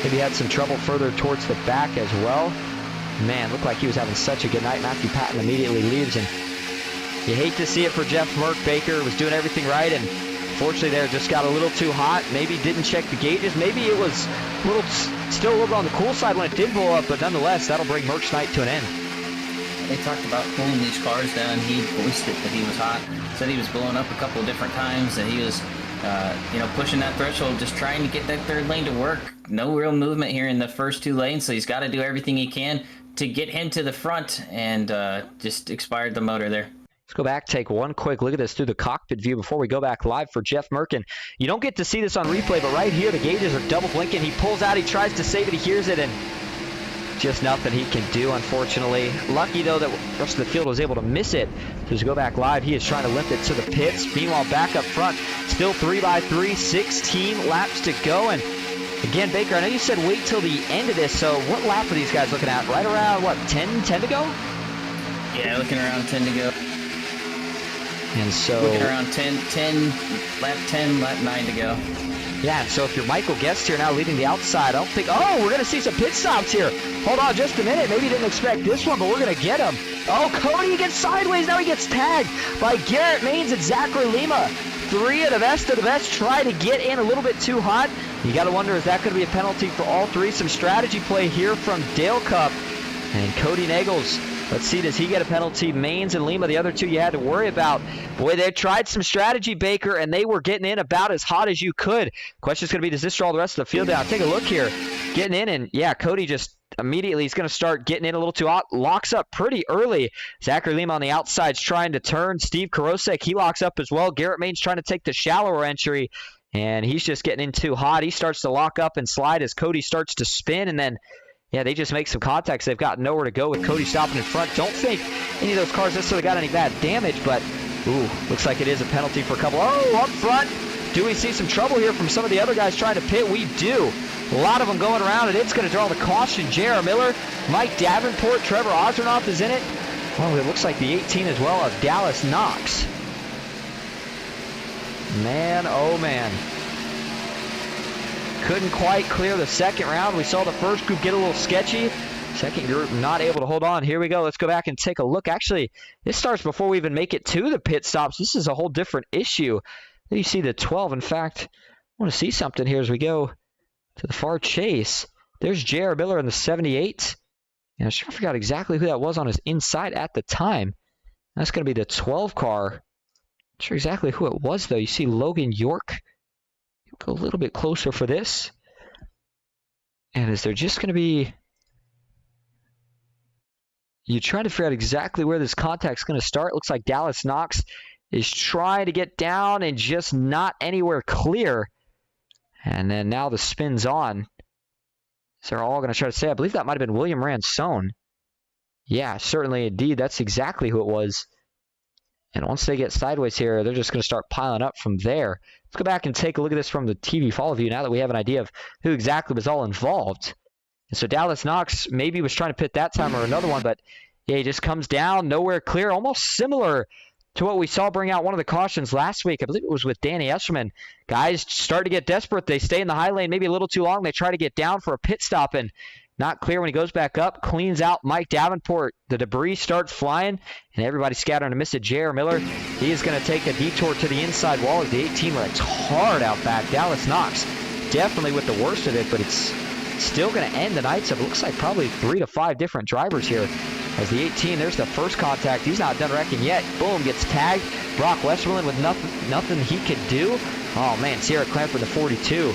maybe had some trouble further towards the back as well. Man, looked like he was having such a good night. Matthew Patton immediately leaves, and you hate to see it for Jeff Merck. Baker was doing everything right, and fortunately there just got a little too hot. Maybe didn't check the gauges. Maybe it was still a little bit on the cool side when it did blow up, but nonetheless, that'll bring Merck's night to an end. They talked about cooling these cars down. He voiced it that he was hot. Said he was blowing up a couple of different times, and he was, pushing that threshold, just trying to get that third lane to work. No real movement here in the first 2 lanes, so he's got to do everything he can to get him to the front, and just expired the motor there. Let's go back, take one quick look at this through the cockpit view before we go back live for Jeff Merck. You don't get to see this on replay, but right here the gauges are double blinking. He pulls out, he tries to save it, he hears it, and just nothing he can do, unfortunately. Lucky, though, that the rest of the field was able to miss it. So as we go back live, he is trying to limp it to the pits. Meanwhile, back up front, still 3x3, 16 laps to go. And again, Baker, I know you said wait till the end of this, so what lap are these guys looking at? Right around, 10 to go? Yeah, looking around 10 to go. And so looking around 10, lap 10, lap 9 to go. Yeah, and so if you're Michael Guest here now leading the outside, I don't think, we're going to see some pit stops here. Hold on just a minute. Maybe you didn't expect this one, but we're going to get him. Oh, Cody gets sideways. Now he gets tagged by Garrett Maines and Zachary Lima. 3 of the best try to get in a little bit too hot. You got to wonder, is that going to be a penalty for all 3? Some strategy play here from Dale Cup and Cody Nagels. Let's see, does he get a penalty? Maines and Lima, the other 2 you had to worry about. Boy, they tried some strategy, Baker, and they were getting in about as hot as you could. Question's going to be, does this draw the rest of the field down? Take a look here. Getting in, and yeah, Cody just immediately is going to start getting in a little too hot. Locks up pretty early. Zachary Lima on the outside's trying to turn. Steve Karosek, he locks up as well. Garrett Maines trying to take the shallower entry, and he's just getting in too hot. He starts to lock up and slide as Cody starts to spin, and then yeah, they just make some contacts. They've got nowhere to go with Cody stopping in front. Don't think any of those cars necessarily got any bad damage, but looks like it is a penalty for a couple. Oh, up front. Do we see some trouble here from some of the other guys trying to pit? We do. A lot of them going around, and it's going to draw the caution. J.R. Miller, Mike Davenport, Trevor Ozernoff is in it. Oh, it looks like the 18 as well of Dallas Knox. Man, oh man. Couldn't quite clear the second round. We saw the first group get a little sketchy. Second group not able to hold on. Here we go. Let's go back and take a look. Actually, this starts before we even make it to the pit stops. This is a whole different issue. Then you see the 12. In fact, I want to see something here as we go to the far chase. There's J.R. Miller in the 78. And I sure forgot exactly who that was on his inside at the time. That's going to be the 12 car. Not sure exactly who it was, though. You see Logan York. Go a little bit closer for this. And is there just going to be... You try to figure out exactly where this contact's going to start. Looks like Dallas Knox is trying to get down and just not anywhere clear. And then now the spin's on. So they're all going to try to say, I believe that might have been William Ransone. Yeah, certainly indeed. That's exactly who it was. And once they get sideways here, they're just going to start piling up from there. Let's go back and take a look at this from the TV follow view now that we have an idea of who exactly was all involved. And so Dallas Knox maybe was trying to pit that time or another one, but yeah, he just comes down, nowhere clear, almost similar to what we saw bring out one of the cautions last week. I believe it was with Danny Esserman. Guys start to get desperate. They stay in the high lane maybe a little too long. They try to get down for a pit stop, and not clear when he goes back up. Cleans out Mike Davenport. The debris starts flying, and everybody scattering to miss it. J.R. Miller, he is going to take a detour to the inside wall as the 18 wrecks hard out back. Dallas Knox definitely with the worst of it, but it's still going to end the night. So it looks like probably 3 to 5 different drivers here. As the 18, there's the first contact. He's not done wrecking yet. Boom, gets tagged. Brock Westerland with nothing he could do. Oh, man, Sierra Clamper, the 42.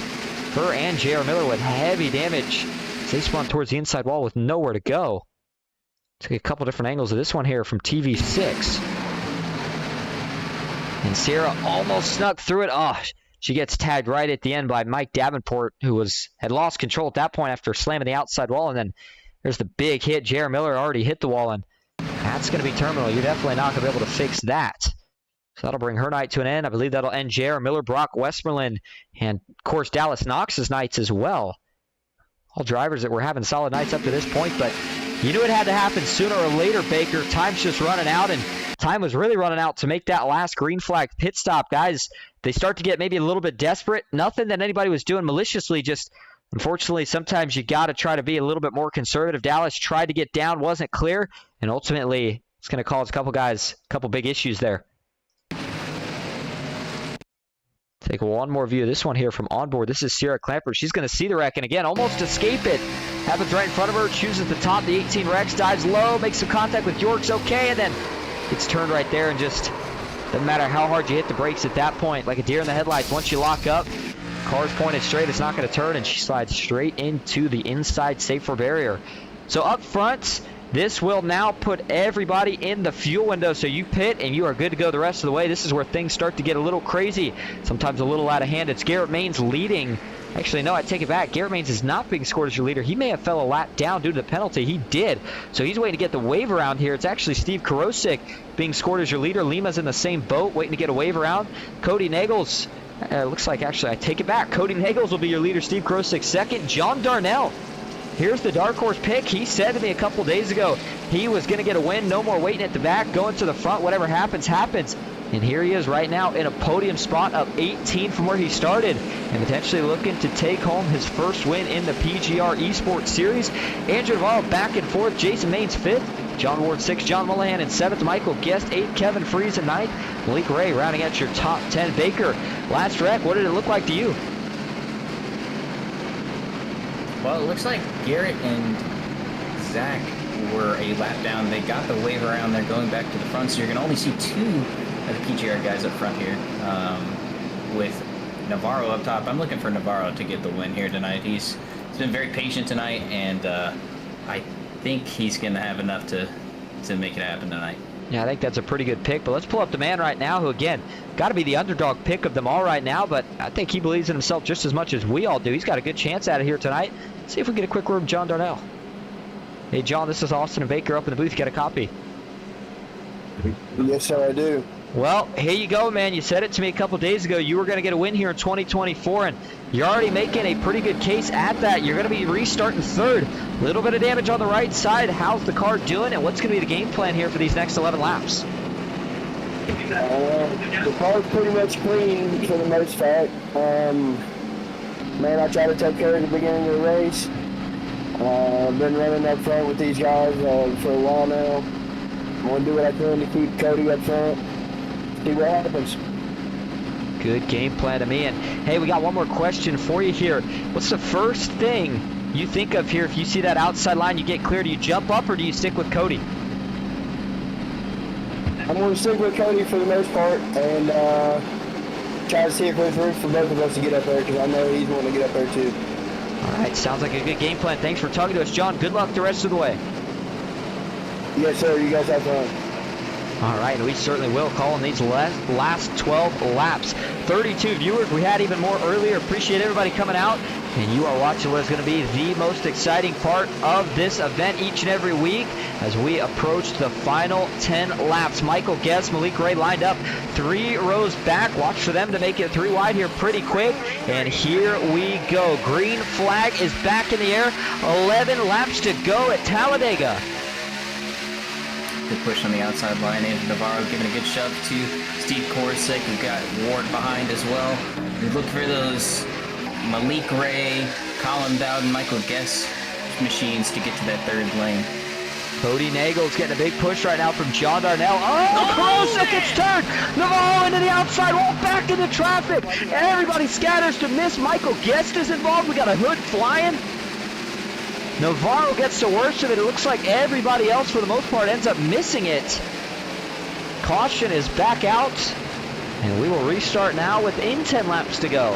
Her and J.R. Miller with heavy damage. They spun towards the inside wall with nowhere to go. Take a couple different angles of this one here from TV6. And Sierra almost snuck through it. Oh, she gets tagged right at the end by Mike Davenport, who had lost control at that point after slamming the outside wall. And then there's the big hit. J.R. Miller already hit the wall, and that's going to be terminal. You're definitely not going to be able to fix that. So that'll bring her night to an end. I believe that'll end J.R. Miller, Brock Westmoreland, and, of course, Dallas Knox's nights as well. All drivers that were having solid nights up to this point, but You knew it had to happen sooner or later, Baker. Time's just running out, and time was really running out to make that last green flag pit stop. Guys, they start to get maybe a little bit desperate. Nothing that anybody was doing maliciously, just unfortunately sometimes you got to try to be a little bit more conservative. Dallas tried to get down, wasn't clear, and ultimately it's going to cause a couple guys a couple big issues there. Take one more view of this one here from onboard. This is Sierra Clamper. She's going to see the wreck, and again, almost escape it. Happens right in front of her, chooses the top, the 18 Rex, dives low, makes some contact with York's okay, and then gets turned right there, and just doesn't matter how hard you hit the brakes at that point. Like a deer in the headlights, once you lock up, car's pointed straight, it's not going to turn, and she slides straight into the inside safer barrier. So up front, this will now put everybody in the fuel window, so you pit and you are good to go the rest of the way. This is where things start to get a little crazy, sometimes a little out of hand. It's Garrett Maines leading. Actually, no, I take it back. Garrett Maines is not being scored as your leader. He may have fell a lap down due to the penalty. He did. So he's waiting to get the wave around here. It's actually Steve Karosik being scored as your leader. Lima's in the same boat, waiting to get a wave around. Cody Nagels, looks like, actually, I take it back. Cody Nagels will be your leader. Steve Karosik second. John Darnell. Here's the dark horse pick. He said to me a couple days ago he was going to get a win. No more waiting at the back, going to the front. Whatever happens, happens. And here he is right now in a podium spot, up 18 from where he started, and potentially looking to take home his first win in the PGR ESPORTS Series. Andrew Navarro back and forth. Jason Maines 5th. John Ward 6th. John Mullahan in 7th. Michael Guest 8th. Kevin Freeze in 9th. Malik Ray rounding out your top 10. Baker, last wreck, what did it look like to you? Well, it looks like Garrett and Zach were a lap down. They got the wave around. They're going back to the front, so you're going to only see 2 of the PGR guys up front here with Navarro up top. I'm looking for Navarro to get the win here tonight. He's been very patient tonight, and I think he's going to have enough to make it happen tonight. Yeah, I think that's a pretty good pick, but let's pull up the man right now who, again, got to be the underdog pick of them all right now, but I think he believes in himself just as much as we all do. He's got a good chance at it here tonight. Let's see if we can get a quick word from John Darnell. Hey, John, this is Austin and Baker up in the booth. You got a copy? Yes, sir, I do. Well, here you go, man. You said it to me a couple days ago. You were going to get a win here in 2024, and you're already making a pretty good case at that. You're going to be restarting 3rd. A little bit of damage on the right side. How's the car doing, and what's going to be the game plan here for these next 11 laps? The car's pretty much clean for the most part. Man, I try to take care of the beginning of the race. I've been running up front with these guys for a while now. I'm going to do what I can to keep Cody up front. See what happens. Good game plan to me. And hey, we got one more question for you here. What's the first thing you think of here if you see that outside line, you get clear? Do you jump up or do you stick with Cody? I'm going to stick with Cody for the most part and try to see if there's room for both of us to get up there, because I know he's wanting to get up there too. All right, sounds like a good game plan. Thanks for talking to us, John. Good luck the rest of the way. Yes, sir. You guys have fun. All right, and we certainly will call in these last 12 laps. 32 viewers. We had even more earlier. Appreciate everybody coming out. And you are watching what is going to be the most exciting part of this event each and every week as we approach the final 10 laps. Michael Guest, Malik Ray lined up 3 rows back. Watch for them to make it 3 wide here pretty quick. And here we go. Green flag is back in the air. 11 laps to go at Talladega. Good push on the outside line. Andrew Navarro giving a good shove to Steve Korosik. We've got Ward behind as well. We look for those Malik Ray, Colin Bowden, Michael Guest machines to get to that 3rd lane. Cody Nagel's getting a big push right now from John Darnell. Oh, Korosik gets turned. Navarro into the outside wall, back into traffic. Everybody scatters to miss. Michael Guest is involved. We got a hood flying. Navarro gets the worst of it. It looks like everybody else, for the most part, ends up missing it. Caution is back out, and we will restart now within 10 laps to go.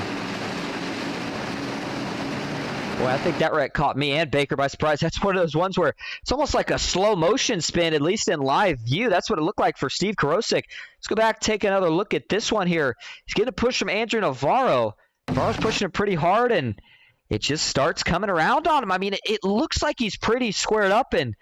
Boy, I think that wreck caught me and Baker by surprise. That's one of those ones where it's almost like a slow motion spin, at least in live view. That's what it looked like for Steve Korosik. Let's go back, take another look at this one here. He's getting a push from Andrew Navarro. Navarro's pushing it pretty hard, and it just starts coming around on him. I mean, it looks like he's pretty squared up, and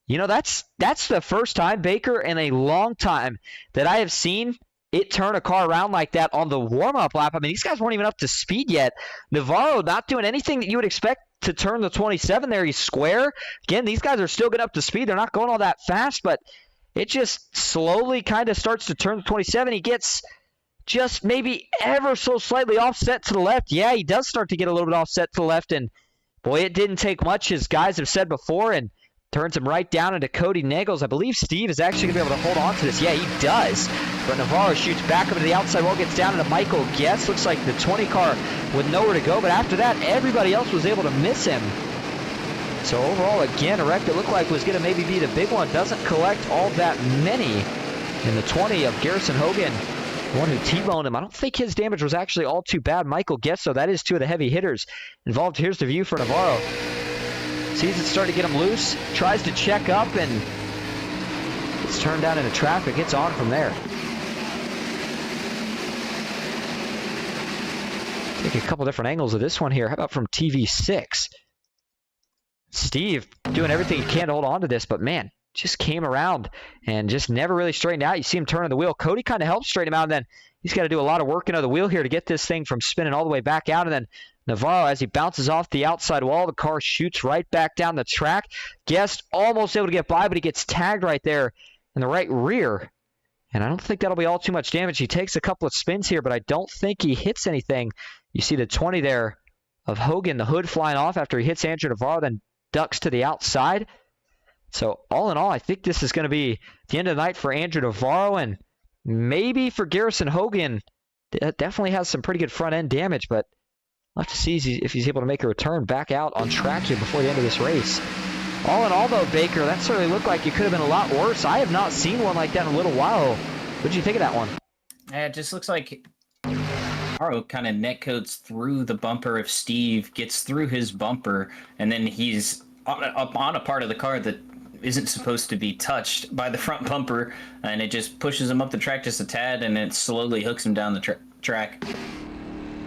you know, that's the first time, Baker, in a long time that I have seen it turn a car around like that on the warm-up lap. I mean, these guys weren't even up to speed yet. Navarro not doing anything that you would expect to turn the 27 there. He's square. Again, these guys are still getting up to speed. They're not going all that fast, but it just slowly kind of starts to turn the 27. He gets just maybe ever so slightly offset to the left. Yeah, he does start to get a little bit offset to the left, and boy, it didn't take much, as guys have said before, and turns him right down into Cody Nagels. I believe Steve is actually going to be able to hold on to this. Yeah, he does. But Navarro shoots back up to the outside wall, gets down into Michael Guess. Looks like the 20 car with nowhere to go. But after that, everybody else was able to miss him. So overall, again, a wreck that looked like was going to maybe be the big one. Doesn't collect all that many. In the 20 of Garrison Hogan, the one who T-boned him. I don't think his damage was actually all too bad. Michael Guess, so that is two of the heavy hitters involved. Here's the view for Navarro. Sees it start to get him loose, tries to check up, and gets turned down into traffic. It's on from there. Take a couple different angles of this one here. How about from TV6? Steve doing everything he can to hold on to this, but man, just came around and just never really straightened out. You see him turning the wheel. Cody kind of helps straighten him out, and then he's got to do a lot of work into the wheel here to get this thing from spinning all the way back out, and then Navarro, as he bounces off the outside wall, the car shoots right back down the track. Guest almost able to get by, but he gets tagged right there in the right rear. And I don't think that'll be all too much damage. He takes a couple of spins here, but I don't think he hits anything. You see the 20 there of Hogan, the hood flying off after he hits Andrew Navarro, then ducks to the outside. So all in all, I think this is going to be the end of the night for Andrew Navarro, and maybe for Garrison Hogan. That definitely has some pretty good front-end damage, but we'll have to see if he's able to make a return back out on track here before the end of this race. All in all, though, Baker, that certainly looked like it could have been a lot worse. I have not seen one like that in a little while. What did you think of that one? It just looks like Navarro kind of netcoats through the bumper of Steve, gets through his bumper, and then he's up on a part of the car that isn't supposed to be touched by the front bumper, and it just pushes him up the track just a tad, and it slowly hooks him down the track.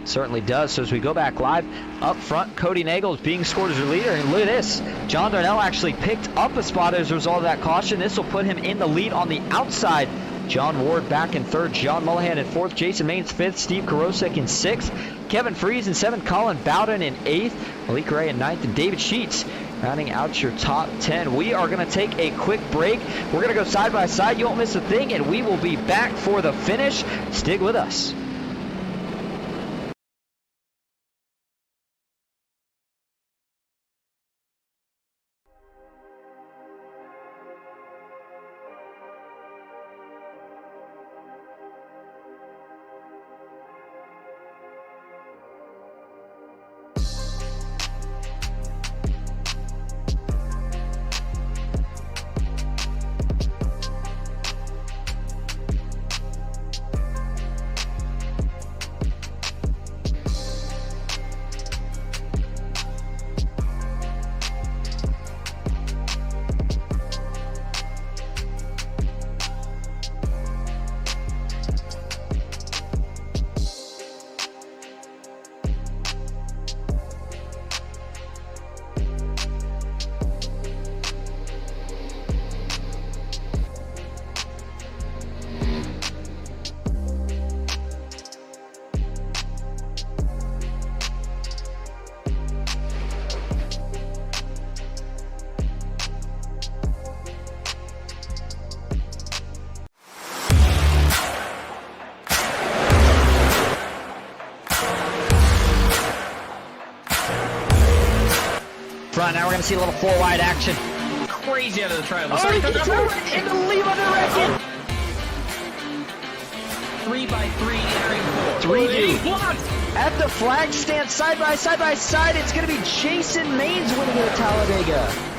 Certainly does. So as we go back live, up front, Cody Nagels being scored as your leader. And look at this. John Darnell actually picked up a spot as a result of that caution. This will put him in the lead on the outside. John Ward back in third. John Mullahan in fourth. Jason Maines fifth. Steve Karosek in sixth. Kevin Freese in seventh. Colin Bowden in eighth. Malik Ray in ninth. And David Sheets rounding out your top 10. We are going to take a quick break. We're going to go side by side. You won't miss a thing. And we will be back for the finish. Stick with us. Front, now we're going to see a little four-wide action. Crazy out of the triangle. Oh, he gets in the lead under wreck. 3x3 entering 4. 3-2. At the flag stand, side by side, it's going to be Jason Maines winning at Talladega.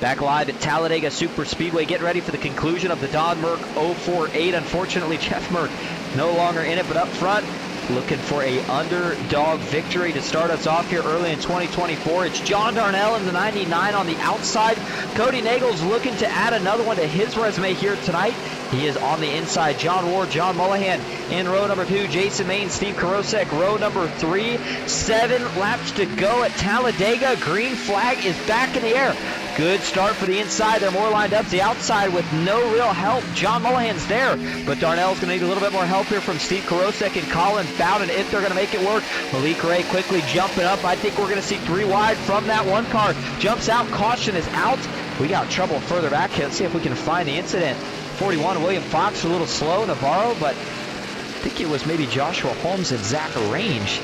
Back live at Talladega Superspeedway, getting ready for the conclusion of the Don Merck 048. Unfortunately, Jeff Merck no longer in it, but up front, looking for a underdog victory to start us off here early in 2024. It's John Darnell in the 99 on the outside. Cody Nagel's looking to add another one to his resume here tonight. He is on the inside. John Ward, John Mullahan in row number 2. Jason Main, Steve Karosek, row number 3. 7 laps to go at Talladega. Green flag is back in the air. Good start for the inside. They're more lined up to the outside with no real help. John Mullahan's there, but Darnell's going to need a little bit more help here from Steve Karosek and Colin Bowden if they're going to make it work. Malik Ray quickly jumping up. I think we're going to see 3 wide from that one car. Jumps out. Caution is out. We got trouble further back here. Let's see if we can find the incident. 41, William Fox, a little slow, Navarro, but I think it was maybe Joshua Holmes and Zach Range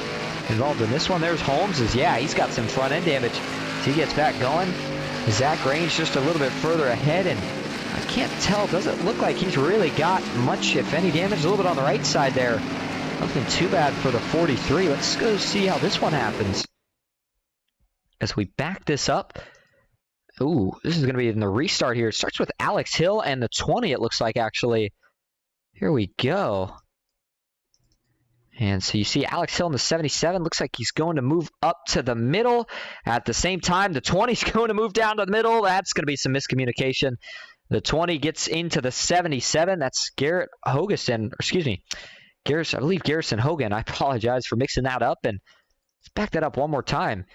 involved in this one. There's Holmes. He's got some front end damage. So he gets back going. Zach Range just a little bit further ahead, and I can't tell. Doesn't look like he's really got much, if any, damage. A little bit on the right side there. Nothing too bad for the 43. Let's go see how this one happens. As we back this up. Ooh, this is going to be in the restart here. It starts with Alex Hill and the 20, it looks like, actually. Here we go. And so you see Alex Hill in the 77. Looks like he's going to move up to the middle. At the same time, the 20 is going to move down to the middle. That's going to be some miscommunication. The 20 gets into the 77. That's Garrett Hogeson. Excuse me. I believe Garrison Hogan. I apologize for mixing that up. And let's back that up one more time.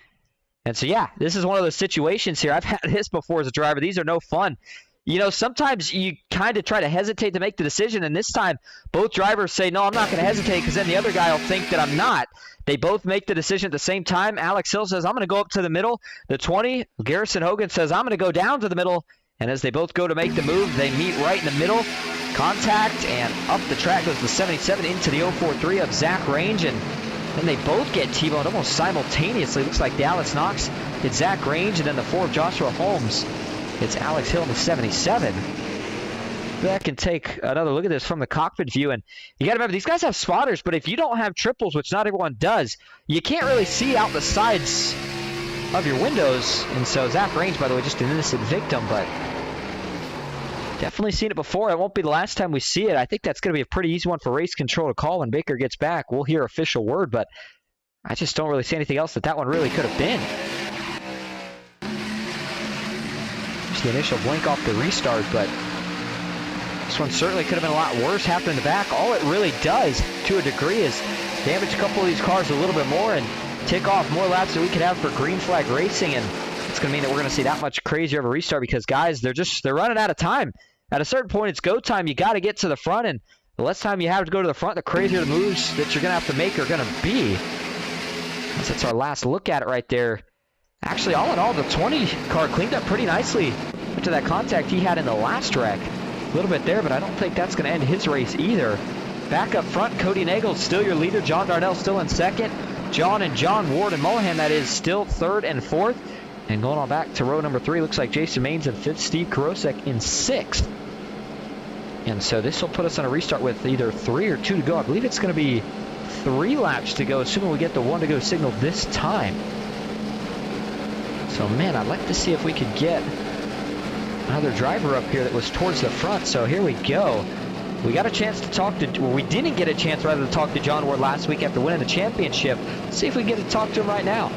And so, yeah, this is one of those situations here. I've had this before as a driver. These are no fun. You know, sometimes you kind of try to hesitate to make the decision, and this time both drivers say, no, I'm not going to hesitate, because then the other guy will think that I'm not. They both make the decision at the same time. Alex Hill says, I'm going to go up to the middle. The 20, Garrison Hogan says, I'm going to go down to the middle. And as they both go to make the move, they meet right in the middle. Contact, and up the track goes the 77 into the 043 of Zach Range, and then they both get T-boned almost simultaneously. Looks like Dallas Knox hits Zach Range, and then the 4 of Joshua Holmes hits Alex Hill in the 77. Back and take another look at this from the cockpit view. And you got to remember, these guys have spotters, but if you don't have triples, which not everyone does, you can't really see out the sides of your windows. And so Zach Range, by the way, just an innocent victim, but definitely seen it before. It won't be the last time we see it. I think that's going to be a pretty easy one for race control to call when Baker gets back. We'll hear official word, but I just don't really see anything else that one really could have been. Just the initial blink off the restart, but this one certainly could have been a lot worse. Happened in the back. All it really does, to a degree, is damage a couple of these cars a little bit more and tick off more laps that we could have for green flag racing. And it's going to mean that we're going to see that much crazier of a restart, because guys, they're running out of time. At a certain point, it's go time. You got to get to the front, and the less time you have to go to the front, the crazier the moves that you're going to have to make are going to be. That's our last look at it right there. Actually, all in all, the 20 car cleaned up pretty nicely to that contact he had in the last wreck. A little bit there, but I don't think that's going to end his race either. Back up front, Cody Nagel still your leader. John Darnell still in second. John Ward and Mullahan, that is, still third and fourth. And going on back to row number 3, looks like Jason Mains in 5th, Steve Karosek in 6th. And so this will put us on a restart with either 3 or 2 to go. I believe it's going to be 3 laps to go, assuming we get the 1 to go signal this time. So, man, I'd like to see if we could get another driver up here that was towards the front. So here we go. We got a chance to talk to, well, we didn't get a chance rather to talk to John Ward last week after winning the championship. Let's see if we can get to talk to him right now.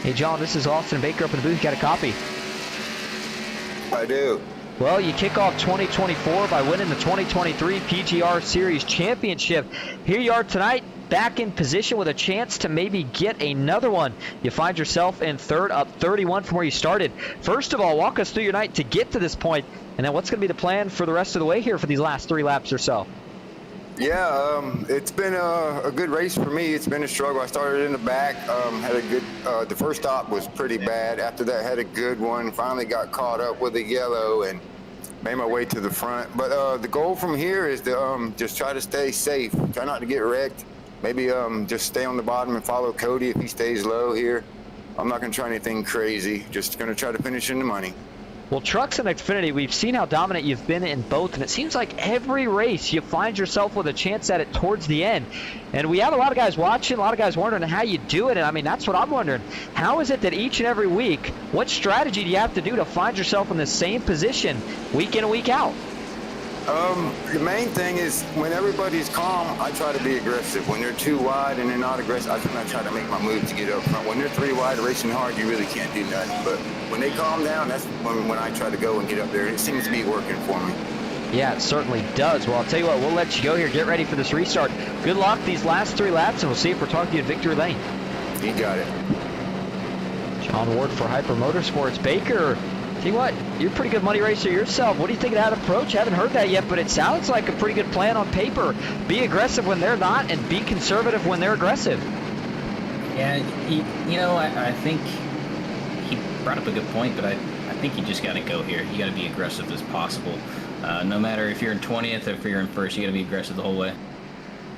Hey, John, this is Austin Baker up in the booth. Got a copy? I do. Well, you kick off 2024 by winning the 2023 PGR Series Championship. Here you are tonight, back in position with a chance to maybe get another one. You find yourself in 3rd, up 31 from where you started. First of all, walk us through your night to get to this point, and then what's going to be the plan for the rest of the way here for these last 3 laps or so? Yeah, it's been a good race for me. It's been a struggle. I started in the back, had a good, the first stop was pretty bad. After that, had a good one. Finally got caught up with a yellow and made my way to the front. But the goal from here is to just try to stay safe. Try not to get wrecked. Maybe just stay on the bottom and follow Cody if he stays low here. I'm not going to try anything crazy. Just going to try to finish in the money. Well, Trucks and Xfinity, we've seen how dominant you've been in both, and it seems like every race you find yourself with a chance at it towards the end. And we have a lot of guys watching, a lot of guys wondering how you do it, and I mean, that's what I'm wondering. How is it that each and every week, what strategy do you have to do to find yourself in the same position week in and week out? The main thing is when everybody's calm, I try to be aggressive. When they're too wide and they're not aggressive, I try to make my move to get up front. When they're 3 wide racing hard, you really can't do nothing. But when they calm down, that's when I try to go and get up there. It seems to be working for me. Yeah, it certainly does. Well, I'll tell you what, we'll let you go here. Get ready for this restart. Good luck these last 3 laps, and we'll see if we're talking to you in victory lane. You got it. John Ward for Hyper Motorsports. Baker, tell you what, you're a pretty good money racer yourself. What do you think of that approach? I haven't heard that yet, but it sounds like a pretty good plan on paper. Be aggressive when they're not, and be conservative when they're aggressive. Yeah, I think he brought up a good point, but I think you just got to go here. You got to be aggressive as possible. No matter if you're in 20th or if you're in first, you got to be aggressive the whole way.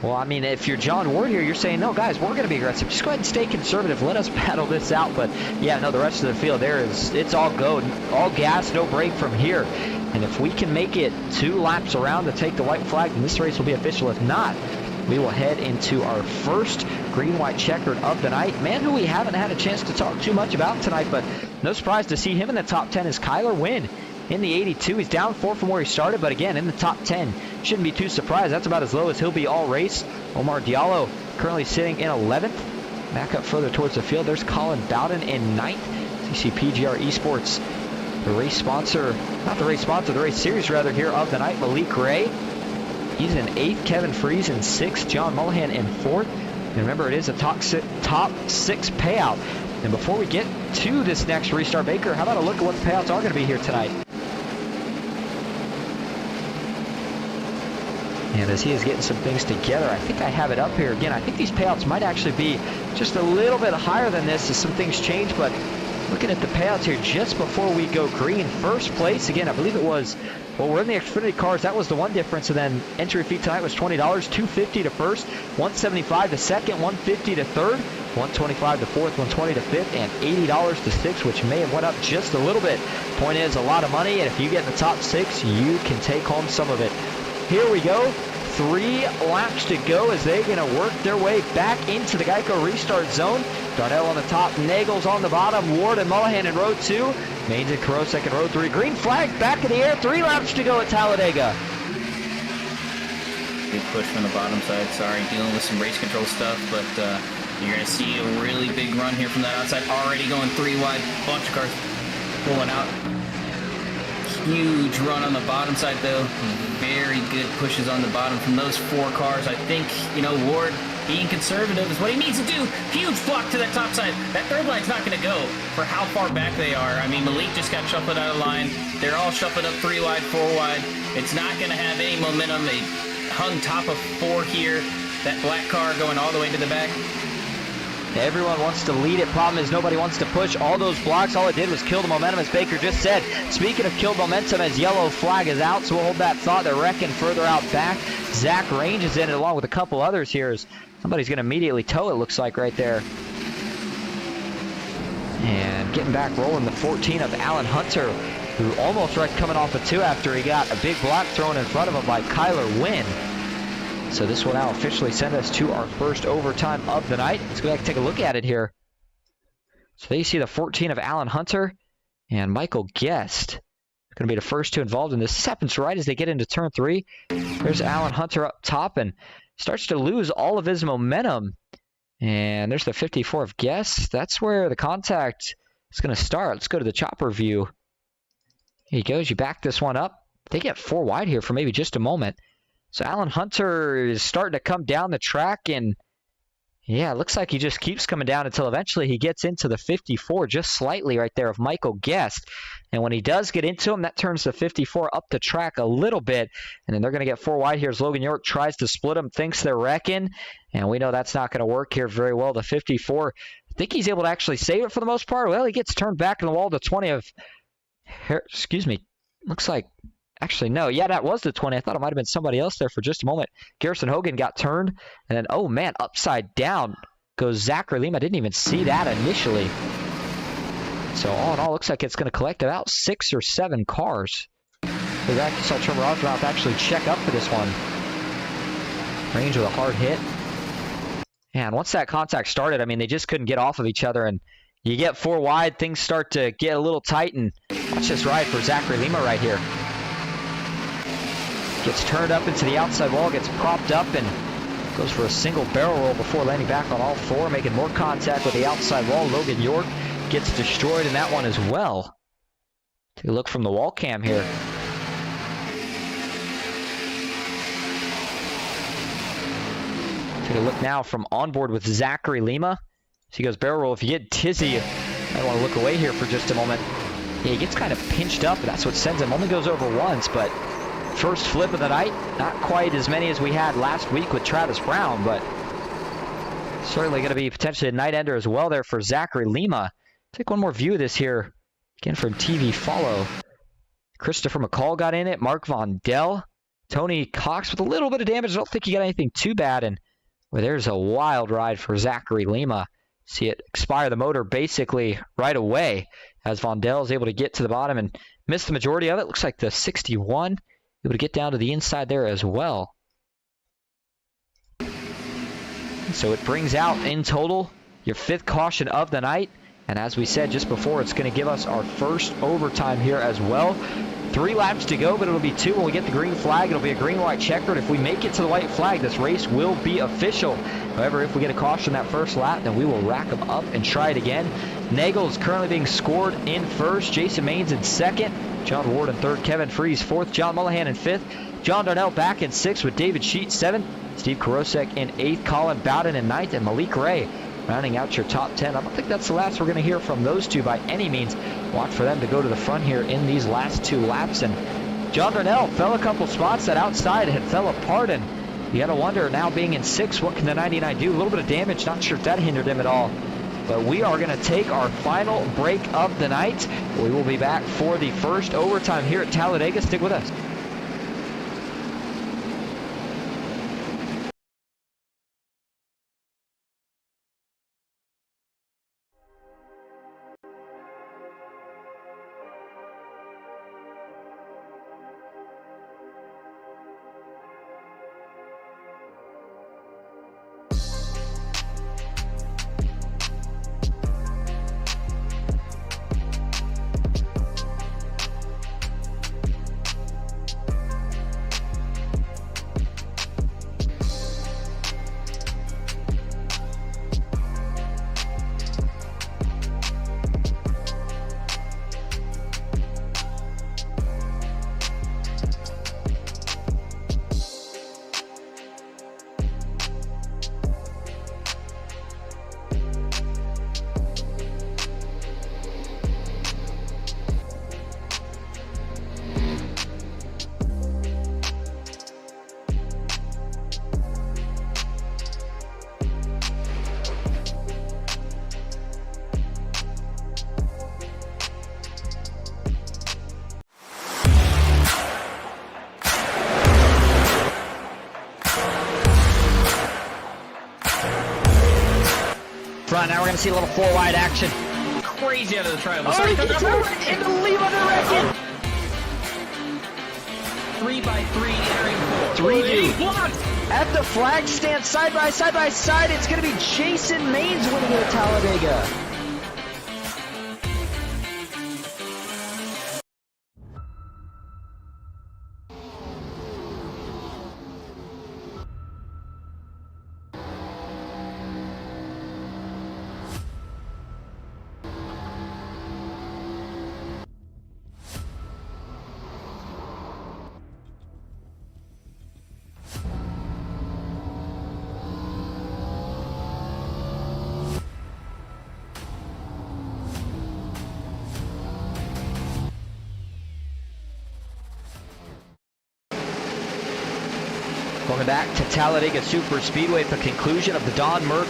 Well, I mean, if you're John Ward here, you're saying, no, guys, we're going to be aggressive. Just go ahead and stay conservative. Let us battle this out. But, yeah, no, the rest of the field there it's all go. All gas, no break from here. And if we can make it 2 laps around to take the white flag, then this race will be official. If not, we will head into our first green-white checkered of the night. Man who we haven't had a chance to talk too much about tonight, but no surprise to see him in the top 10 is Kyler Wynn. In the 82, he's down 4 from where he started, but again, in the top 10. Shouldn't be too surprised. That's about as low as he'll be all race. Omar Diallo currently sitting in 11th. Back up further towards the field, there's Colin Bowden in 9th. So you see PGR ESPORTS, the race sponsor, not the race sponsor, the race series rather, here of the night, Malik Ray. He's in 8th, Kevin Freese in 6th, John Mullihan in 4th. And remember, it is a top 6 payout. And before we get to this next restart, Baker, how about a look at what the payouts are going to be here tonight? And as he is getting some things together, I think I have it up here again. I think these payouts might actually be just a little bit higher than this as some things change. But looking at the payouts here just before we go green, first place, again, I believe it was, well, we're in the Xfinity cars. That was the one difference. And then entry fee tonight was $20, $250 to first, $175 to second, $150 to third, $125 to fourth, $120 to fifth, and $80 to sixth, which may have went up just a little bit. Point is, a lot of money, and if you get in the top 6, you can take home some of it. Here we go. 3 laps to go as they're going to work their way back into the Geico restart zone. Darnell on the top, Nagels on the bottom, Ward and Mullihan in row 2, Maines and Karosek in row 3. Green flag back in the air. 3 laps to go at Talladega. Big push from the bottom side. Sorry, dealing with some race control stuff, but you're going to see a really big run here from that outside. Already going 3 wide. Bunch of cars pulling out. Huge run on the bottom side, though. Very good pushes on the bottom from those 4 cars. I think, Ward being conservative is what he needs to do. Huge flock to that top side. That third line's not going to go for how far back they are. I mean, Malik just got shuffled out of line. They're all shuffled up 3 wide, 4 wide. It's not going to have any momentum. They hung top of 4 here. That black car going all the way to the back. Everyone wants to lead it. Problem is nobody wants to push. All those blocks, all it did was kill the momentum, as Baker just said. Speaking of killed momentum, as yellow flag is out, so we'll hold that thought. They're wrecking further out back. Zach Range is in it along with a couple others here. As somebody's going to immediately tow, it looks like, right there. And getting back rolling, the 14 of Alan Hunter, who almost wrecked coming off a 2 after he got a big block thrown in front of him by Kyler Wynn. So this will now officially send us to our first overtime of the night. Let's go back and take a look at it here. So there you see the 14 of Alan Hunter and Michael Guest. Going to be the first 2 involved in this. This happens right as they get into turn 3. There's Alan Hunter up top and starts to lose all of his momentum. And there's the 54 of Guest. That's where the contact is going to start. Let's go to the chopper view. Here he goes. You back this one up. They get 4 wide here for maybe just a moment. So Alan Hunter is starting to come down the track, and yeah, it looks like he just keeps coming down until eventually he gets into the 54 just slightly right there of Michael Guest. And when he does get into him, that turns the 54 up the track a little bit, and then they're going to get 4 wide here as Logan York tries to split him, thinks they're wrecking, and we know that's not going to work here very well. The 54, I think he's able to actually save it for the most part. Well, he gets turned back in the wall to 20 of, looks like, actually, no. Yeah, that was the 20. I thought it might have been somebody else there for just a moment. Garrison Hogan got turned. And then, oh, man, upside down goes Zachary Lima. I didn't even see that initially. So all in all, looks like it's going to collect about 6 or 7 cars. We saw Trevor Rosmouth actually check up for this one. Range with a hard hit. And once that contact started, I mean, they just couldn't get off of each other. And you get 4 wide, things start to get a little tight. And watch this ride for Zachary Lima right here. Gets turned up into the outside wall, gets propped up, and goes for a single barrel roll before landing back on all 4, making more contact with the outside wall. Logan York gets destroyed in that one as well. Take a look from the wall cam here. Take a look now from onboard with Zachary Lima. So he goes barrel roll. If you get Tizzy, I want to look away here for just a moment. Yeah, he gets kind of pinched up. That's what sends him. Only goes over once, but first flip of the night. Not quite as many as we had last week with Travis Brown, but certainly going to be potentially a night ender as well there for Zachary Lima. Take one more view of this here. Again from TV Follow. Christopher McCall got in it. Mark Vondell. Tony Cox with a little bit of damage. I don't think he got anything too bad. And well, there's a wild ride for Zachary Lima. See it expire the motor basically right away as Vondell is able to get to the bottom and miss the majority of it. Looks like the 61 able to get down to the inside there as well. So it brings out in total your 5th caution of the night. And as we said just before, it's going to give us our first overtime here as well. 3 laps to go, but it'll be 2 when we get the green flag. It'll be a green-white checkered. If we make it to the white flag, this race will be official. However, if we get a caution that first lap, then we will rack them up and try it again. Nagel is currently being scored in 1st. Jason Maines in 2nd. John Ward in 3rd. Kevin Freeze 4th. John Mullahan in 5th. John Darnell back in 6th with David Sheet 7th. Steve Korosek in 8th. Colin Bowden in 9th. And Malik Ray rounding out your top 10. I don't think that's the last we're going to hear from those two by any means. Watch for them to go to the front here in these last 2 laps. And John Darnell fell a couple spots. That outside had fell apart, and you got to wonder now being in 6th, what can the 99 do? A little bit of damage. Not sure if that hindered him at all. But we are going to take our final break of the night. We will be back for the first overtime here at Talladega. Stick with us. Front, now we're going to see a little 4-wide action. Crazy out of the triangle. Oh, he gets into Lima direction. 3x3 entering 4. 3 deep. At the flag stand, side by side, it's going to be Jason Maines winning it at Talladega. Welcome back to Talladega Superspeedway for conclusion of the Don Merck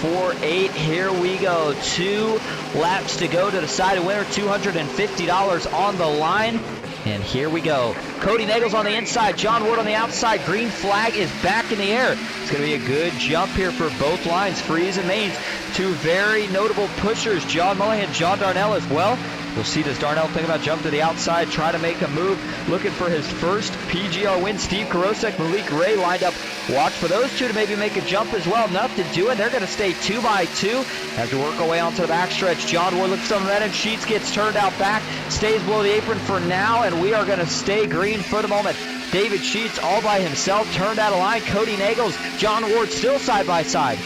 048. Here we go. 2 laps to go to decide a winner. $250 on the line. And here we go. Cody Nagels on the inside, John Ward on the outside. Green flag is back in the air. It's going to be a good jump here for both lines, Freeze and Maines. Two very notable pushers, John Mullihan, John Darnell as well. We'll see, does Darnell think about jumping to the outside, try to make a move, looking for his first PGR win. Steve Karosek, Malik Ray lined up. Watch for those two to maybe make a jump as well. Nothing doing. They're going to stay 2 by 2 as we work our way onto the backstretch. John Ward looks some momentum. Sheets gets turned out back, stays below the apron for now, and we are going to stay green for the moment. David Sheets all by himself, turned out of line. Cody Nagels, John Ward still side by side.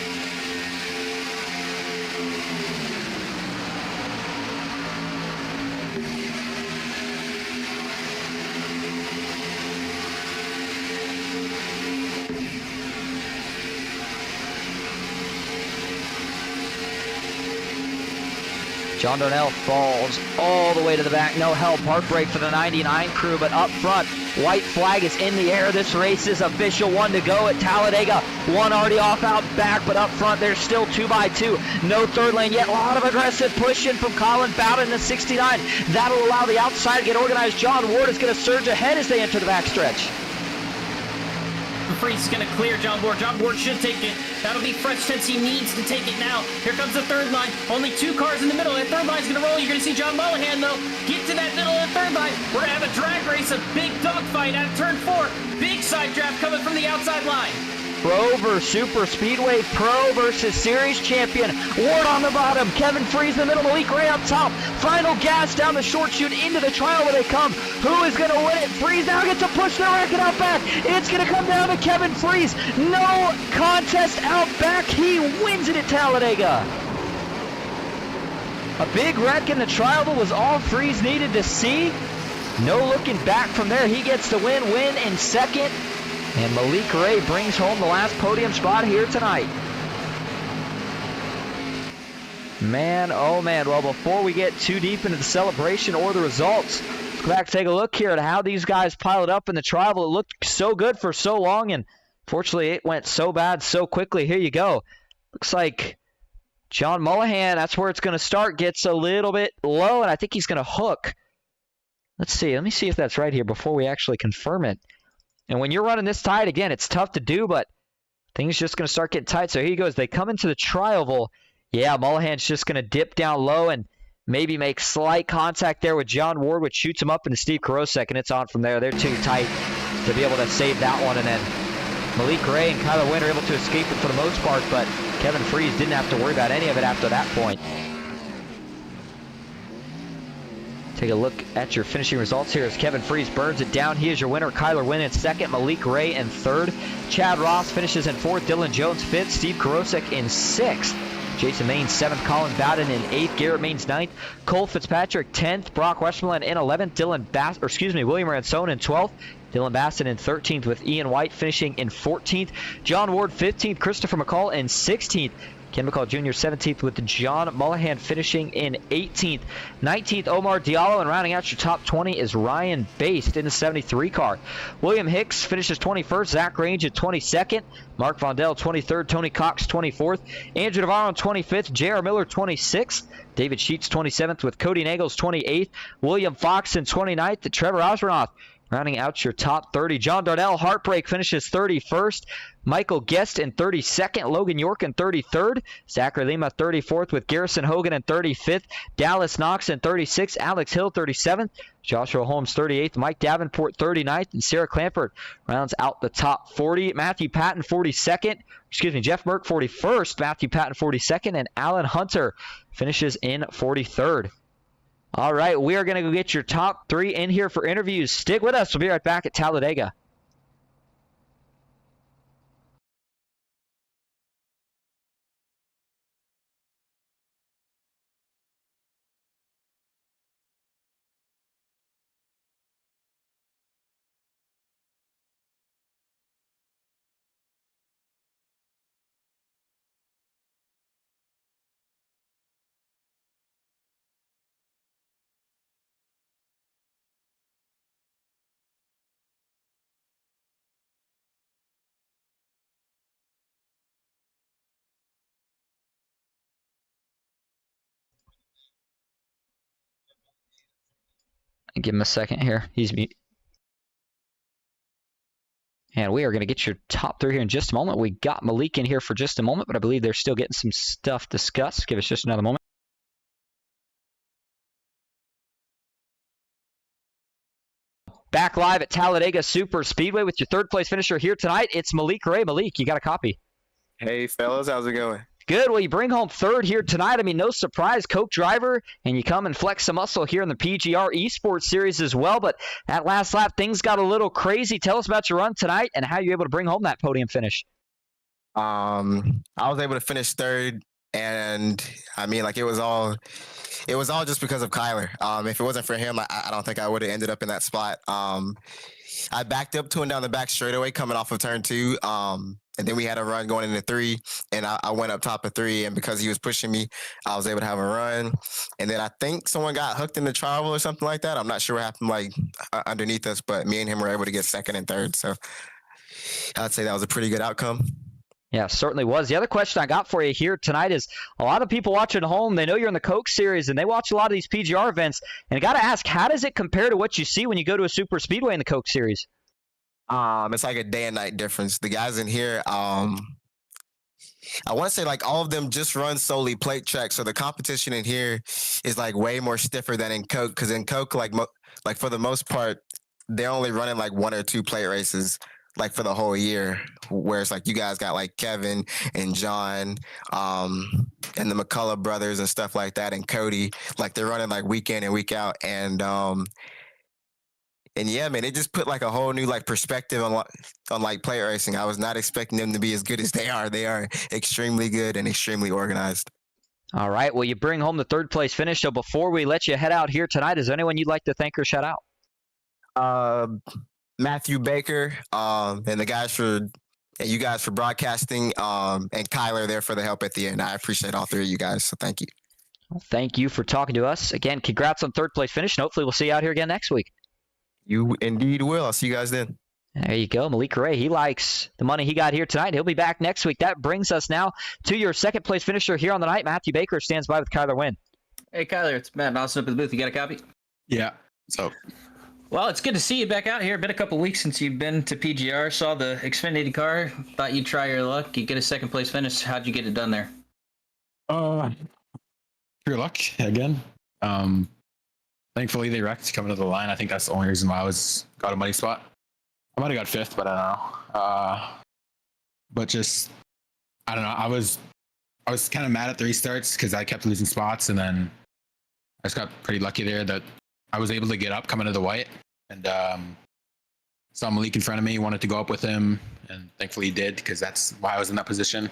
John Darnell falls all the way to the back. No help. Heartbreak for the 99 crew, but up front, white flag is in the air. This race is official. 1 to go at Talladega. 1 already off out back, but up front, there's still 2 by 2. No third lane yet. A lot of aggressive pushing from Colin Bowden in the 69. That'll allow the outside to get organized. John Ward is going to surge ahead as they enter the backstretch. Freeze is going to clear John Ward. John Ward should take it. That'll be fresh since he needs to take it now. Here comes the third line. Only 2 cars in the middle. That third line's going to roll. You're going to see John Mullihan, though, get to that middle of the third line. We're going to have a drag race, a big dogfight out of turn 4. Big side draft coming from the outside line. Pro versus Super Speedway, Pro versus Series champion. Ward on the bottom, Kevin Freeze in the middle, Malik Ray up top. Final gas down the short chute into the trial where they come. Who is going to win it? Freeze now gets to push the record out back. It's going to come down to Kevin Freeze. No contest out back. He wins it at Talladega. A big wreck in the trial that was all Freeze needed to see. No looking back from there. He gets the win in second. And Malik Ray brings home the last podium spot here tonight. Man, oh man. Well, before we get too deep into the celebration or the results, let's go back and take a look here at how these guys piled up in the trial. It looked so good for so long, and fortunately it went so bad so quickly. Here you go. Looks like John Mullihan, that's where it's going to start, gets a little bit low, and I think he's going to hook. Let's see. Let me see if that's right here before we actually confirm it. And when you're running this tight, again, it's tough to do, but things just going to start getting tight. So here he goes. They come into the tri-oval. Yeah, Mullihan's just going to dip down low and maybe make slight contact there with John Ward, which shoots him up into Steve Karosek, and it's on from there. They're too tight to be able to save that one. And then Malik Ray and Kyler Wynn are able to escape it for the most part, but Kevin Freeze didn't have to worry about any of it after that point. Take a look at your finishing results here as Kevin Freeze burns it down. He is your winner. Kyler Wynn in second. Malik Ray in third. Chad Ross finishes in fourth. Dylan Jones fifth. Steve Karosek in sixth. Jason Maines seventh. Colin Bowden in eighth. Garrett Maines ninth. Cole Fitzpatrick 10th. Brock Westmoreland in 11th. William Ransone in 12th. Dylan Bassett in 13th with Ian White finishing in 14th. John Ward 15th. Christopher McCall in 16th. Ken McCall Jr. 17th with John Mullihan finishing in 18th. 19th, Omar Diallo, and rounding out your top 20 is Ryan Baste in the 73 car. William Hicks finishes 21st. Zach Range at 22nd. Mark Vondell 23rd. Tony Cox 24th. Andrew Navarro 25th. J.R. Miller 26th. David Sheets 27th with Cody Nagels 28th. William Fox in 29th. Trevor Osronoff rounding out your top 30. John Darnell, Heartbreak, finishes 31st. Michael Guest in 32nd. Logan York in 33rd. Zachary Lima 34th with Garrison Hogan in 35th. Dallas Knox in 36th. Alex Hill 37th. Joshua Holmes 38th. Mike Davenport 39th. And Sarah Clanford rounds out the top 40. Matthew Patton 42nd. Jeff Merck 41st. Matthew Patton 42nd. And Alan Hunter finishes in 43rd. All right, we are going to go get your top 3 in here for interviews. Stick with us. We'll be right back at Talladega. Give him a second here. He's mute. And we are going to get your top three here in just a moment. We got Malik in here for just a moment, but I believe they're still getting some stuff discussed. Give us just another moment. Back live at Talladega Superspeedway with your third place finisher here tonight. It's Malik Ray. Malik, you got a copy. Hey, fellas, how's it going? Good. Well, you bring home third here tonight. I mean, no surprise, Coke driver, and you come and flex some muscle here in the PGR ESPORTS Series as well. But at last lap, things got a little crazy. Tell us about your run tonight and how you're able to bring home that podium finish. I was able to finish third, and I mean, like, it was all just because of Kyler. If it wasn't for him, I don't think I would have ended up in that spot. I backed up to him down the back straightaway coming off of turn 2. And then we had a run going into 3, and I went up top of 3, and because he was pushing me, I was able to have a run. And then I think someone got hooked in the travel or something like that. I'm not sure what happened, like, underneath us, but me and him were able to get second and third. So I'd say that was a pretty good outcome. Yeah, certainly was. The other question I got for you here tonight is a lot of people watching at home, they know you're in the Coke Series, and they watch a lot of these PGR events. And I got to ask, how does it compare to what you see when you go to a super speedway in the Coke Series? It's like a day and night difference. The guys in here, I want to say like all of them just run solely plate track. So the competition in here is like way more stiffer than in Coke. Because in Coke, like for the most part, they're only running like 1 or 2 plate races like for the whole year. Whereas like you guys got like Kevin and John, and the McCullough brothers and stuff like that, and Cody. Like they're running like week in and week out, and yeah, man, it just put like a whole new like perspective on like plate racing. I was not expecting them to be as good as they are. They are extremely good and extremely organized. All right. Well, you bring home the third place finish. So before we let you head out here tonight, is there anyone you'd like to thank or shout out? Matthew Baker, and the guys and you guys for broadcasting, and Kyler there for the help at the end. I appreciate all 3 of you guys. So thank you. Well, thank you for talking to us. Again, congrats on third place finish, and hopefully we'll see you out here again next week. You indeed will. I'll see you guys then. There you go. Malik Ray, he likes the money he got here tonight. He'll be back next week. That brings us now to your second place finisher here on the night. Matthew Baker stands by with Kyler Wynn. Hey, Kyler, it's Matt Austin up at the booth. You got a copy? Yeah. So, well, it's good to see you back out here. Been a couple weeks since you've been to PGR. Saw the Xfinity car. Thought you'd try your luck. You get a second place finish. How'd you get it done there? Pure luck again. Thankfully, they wrecked coming to the line. I think that's the only reason why I got a muddy spot. I might have got 5th, but I don't know. But just, I don't know. I was kind of mad at the restarts because I kept losing spots, and then I just got pretty lucky there that I was able to get up coming to the white, and saw Malik in front of me, wanted to go up with him, and thankfully he did because that's why I was in that position.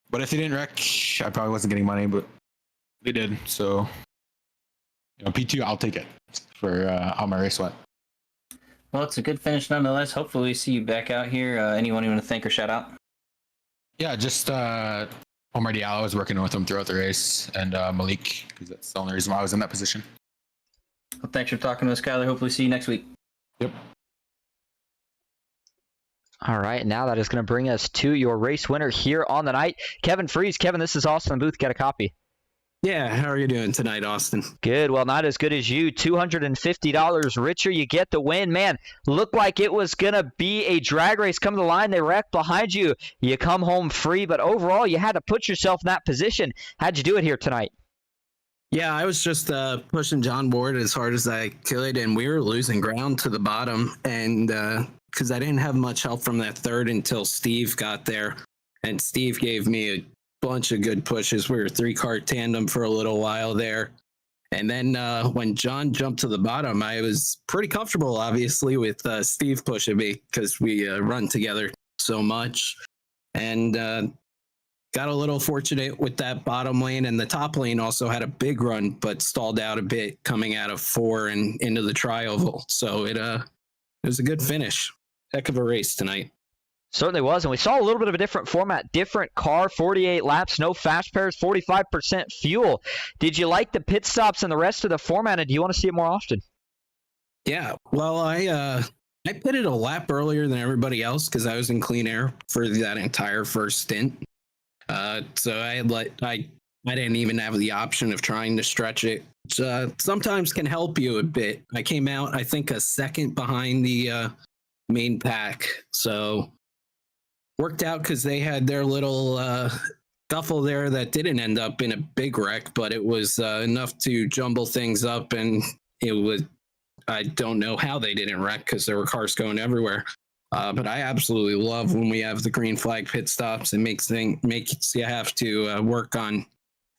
But if he didn't wreck, I probably wasn't getting money, but they did, so... P2, I'll take it for how my race went. Well, it's a good finish nonetheless. Hopefully we see you back out here. Anyone you want to thank or shout out? Yeah, just Omar Diallo. I was working with him throughout the race, and Malik, because that's the only reason why I was in that position. Well, thanks for talking to us, Kyler. Hopefully see you next week. Yep. All right, now that is going to bring us to your race winner here on the night, Kevin Freeze. Kevin, this is Austin Booth. Get a copy. Yeah, how are you doing tonight, Austin? Good. Well, not as good as you. $250 richer. You get the win. Man, looked like it was going to be a drag race. Come to the line, they wrecked behind you. You come home free, but overall, you had to put yourself in that position. How'd you do it here tonight? Yeah, I was just pushing John Ward as hard as I could, and we were losing ground to the bottom. And because I didn't have much help from that third until Steve got there, and Steve gave me a bunch of good pushes. We were 3-car tandem for a little while there. And then when John jumped to the bottom, I was pretty comfortable, obviously, with Steve pushing me because we run together so much. And got a little fortunate with that bottom lane, and the top lane also had a big run, but stalled out a bit coming out of 4 and into the tri-oval. So it was a good finish. Heck of a race tonight. Certainly was, and we saw a little bit of a different format, different car, 48 laps, no fast pairs, 45% fuel. Did you like the pit stops and the rest of the format, and do you want to see it more often? Yeah, well, I pitted a lap earlier than everybody else because I was in clean air for that entire first stint. So I I didn't even have the option of trying to stretch it. Sometimes can help you a bit. I came out, I think, a second behind the main pack. So worked out because they had their little scuffle there that didn't end up in a big wreck, but it was enough to jumble things up. And it was, I don't know how they didn't wreck because there were cars going everywhere. But I absolutely love when we have the green flag pit stops. It makes you have to work on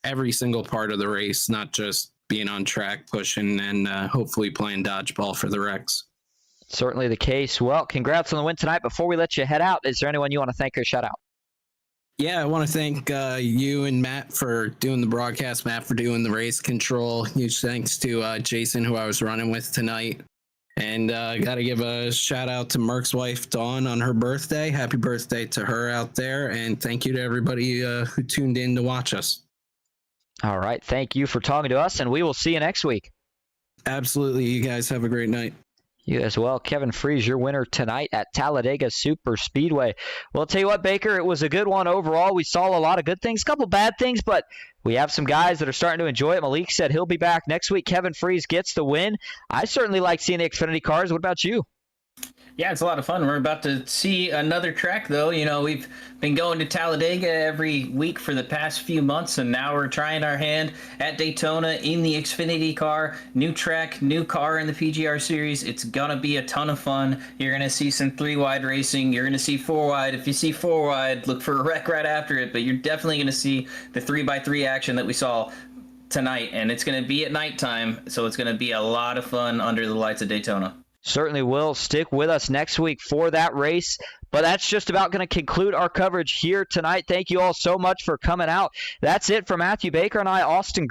every single part of the race, not just being on track, pushing, and hopefully playing dodgeball for the wrecks. Certainly the case. Well, congrats on the win tonight. Before we let you head out, is there anyone you want to thank or shout out? Yeah, I want to thank you and Matt for doing the broadcast, Matt for doing the race control. Huge thanks to Jason, who I was running with tonight. And got to give a shout out to Merck's wife, Dawn, on her birthday. Happy birthday to her out there. And thank you to everybody who tuned in to watch us. All right. Thank you for talking to us, and we will see you next week. Absolutely. You guys have a great night. You as well. Kevin Freeze, your winner tonight at Talladega Superspeedway. Well, I'll tell you what, Baker, it was a good one overall. We saw a lot of good things, a couple bad things, but we have some guys that are starting to enjoy it. Malik said he'll be back next week. Kevin Freeze gets the win. I certainly like seeing the Xfinity cars. What about you? Yeah, it's a lot of fun. We're about to see another track, though. You know, we've been going to Talladega every week for the past few months, and now we're trying our hand at Daytona in the Xfinity car. New track, new car in the PGR Series. It's going to be a ton of fun. You're going to see some 3-wide racing. You're going to see 4-wide. If you see 4-wide, look for a wreck right after it, but you're definitely going to see the 3x3 action that we saw tonight, and it's going to be at nighttime, so it's going to be a lot of fun under the lights of Daytona. Certainly will. Stick with us next week for that race. But that's just about going to conclude our coverage here tonight. Thank you all so much for coming out. That's it for Matthew Baker and I, Austin Green.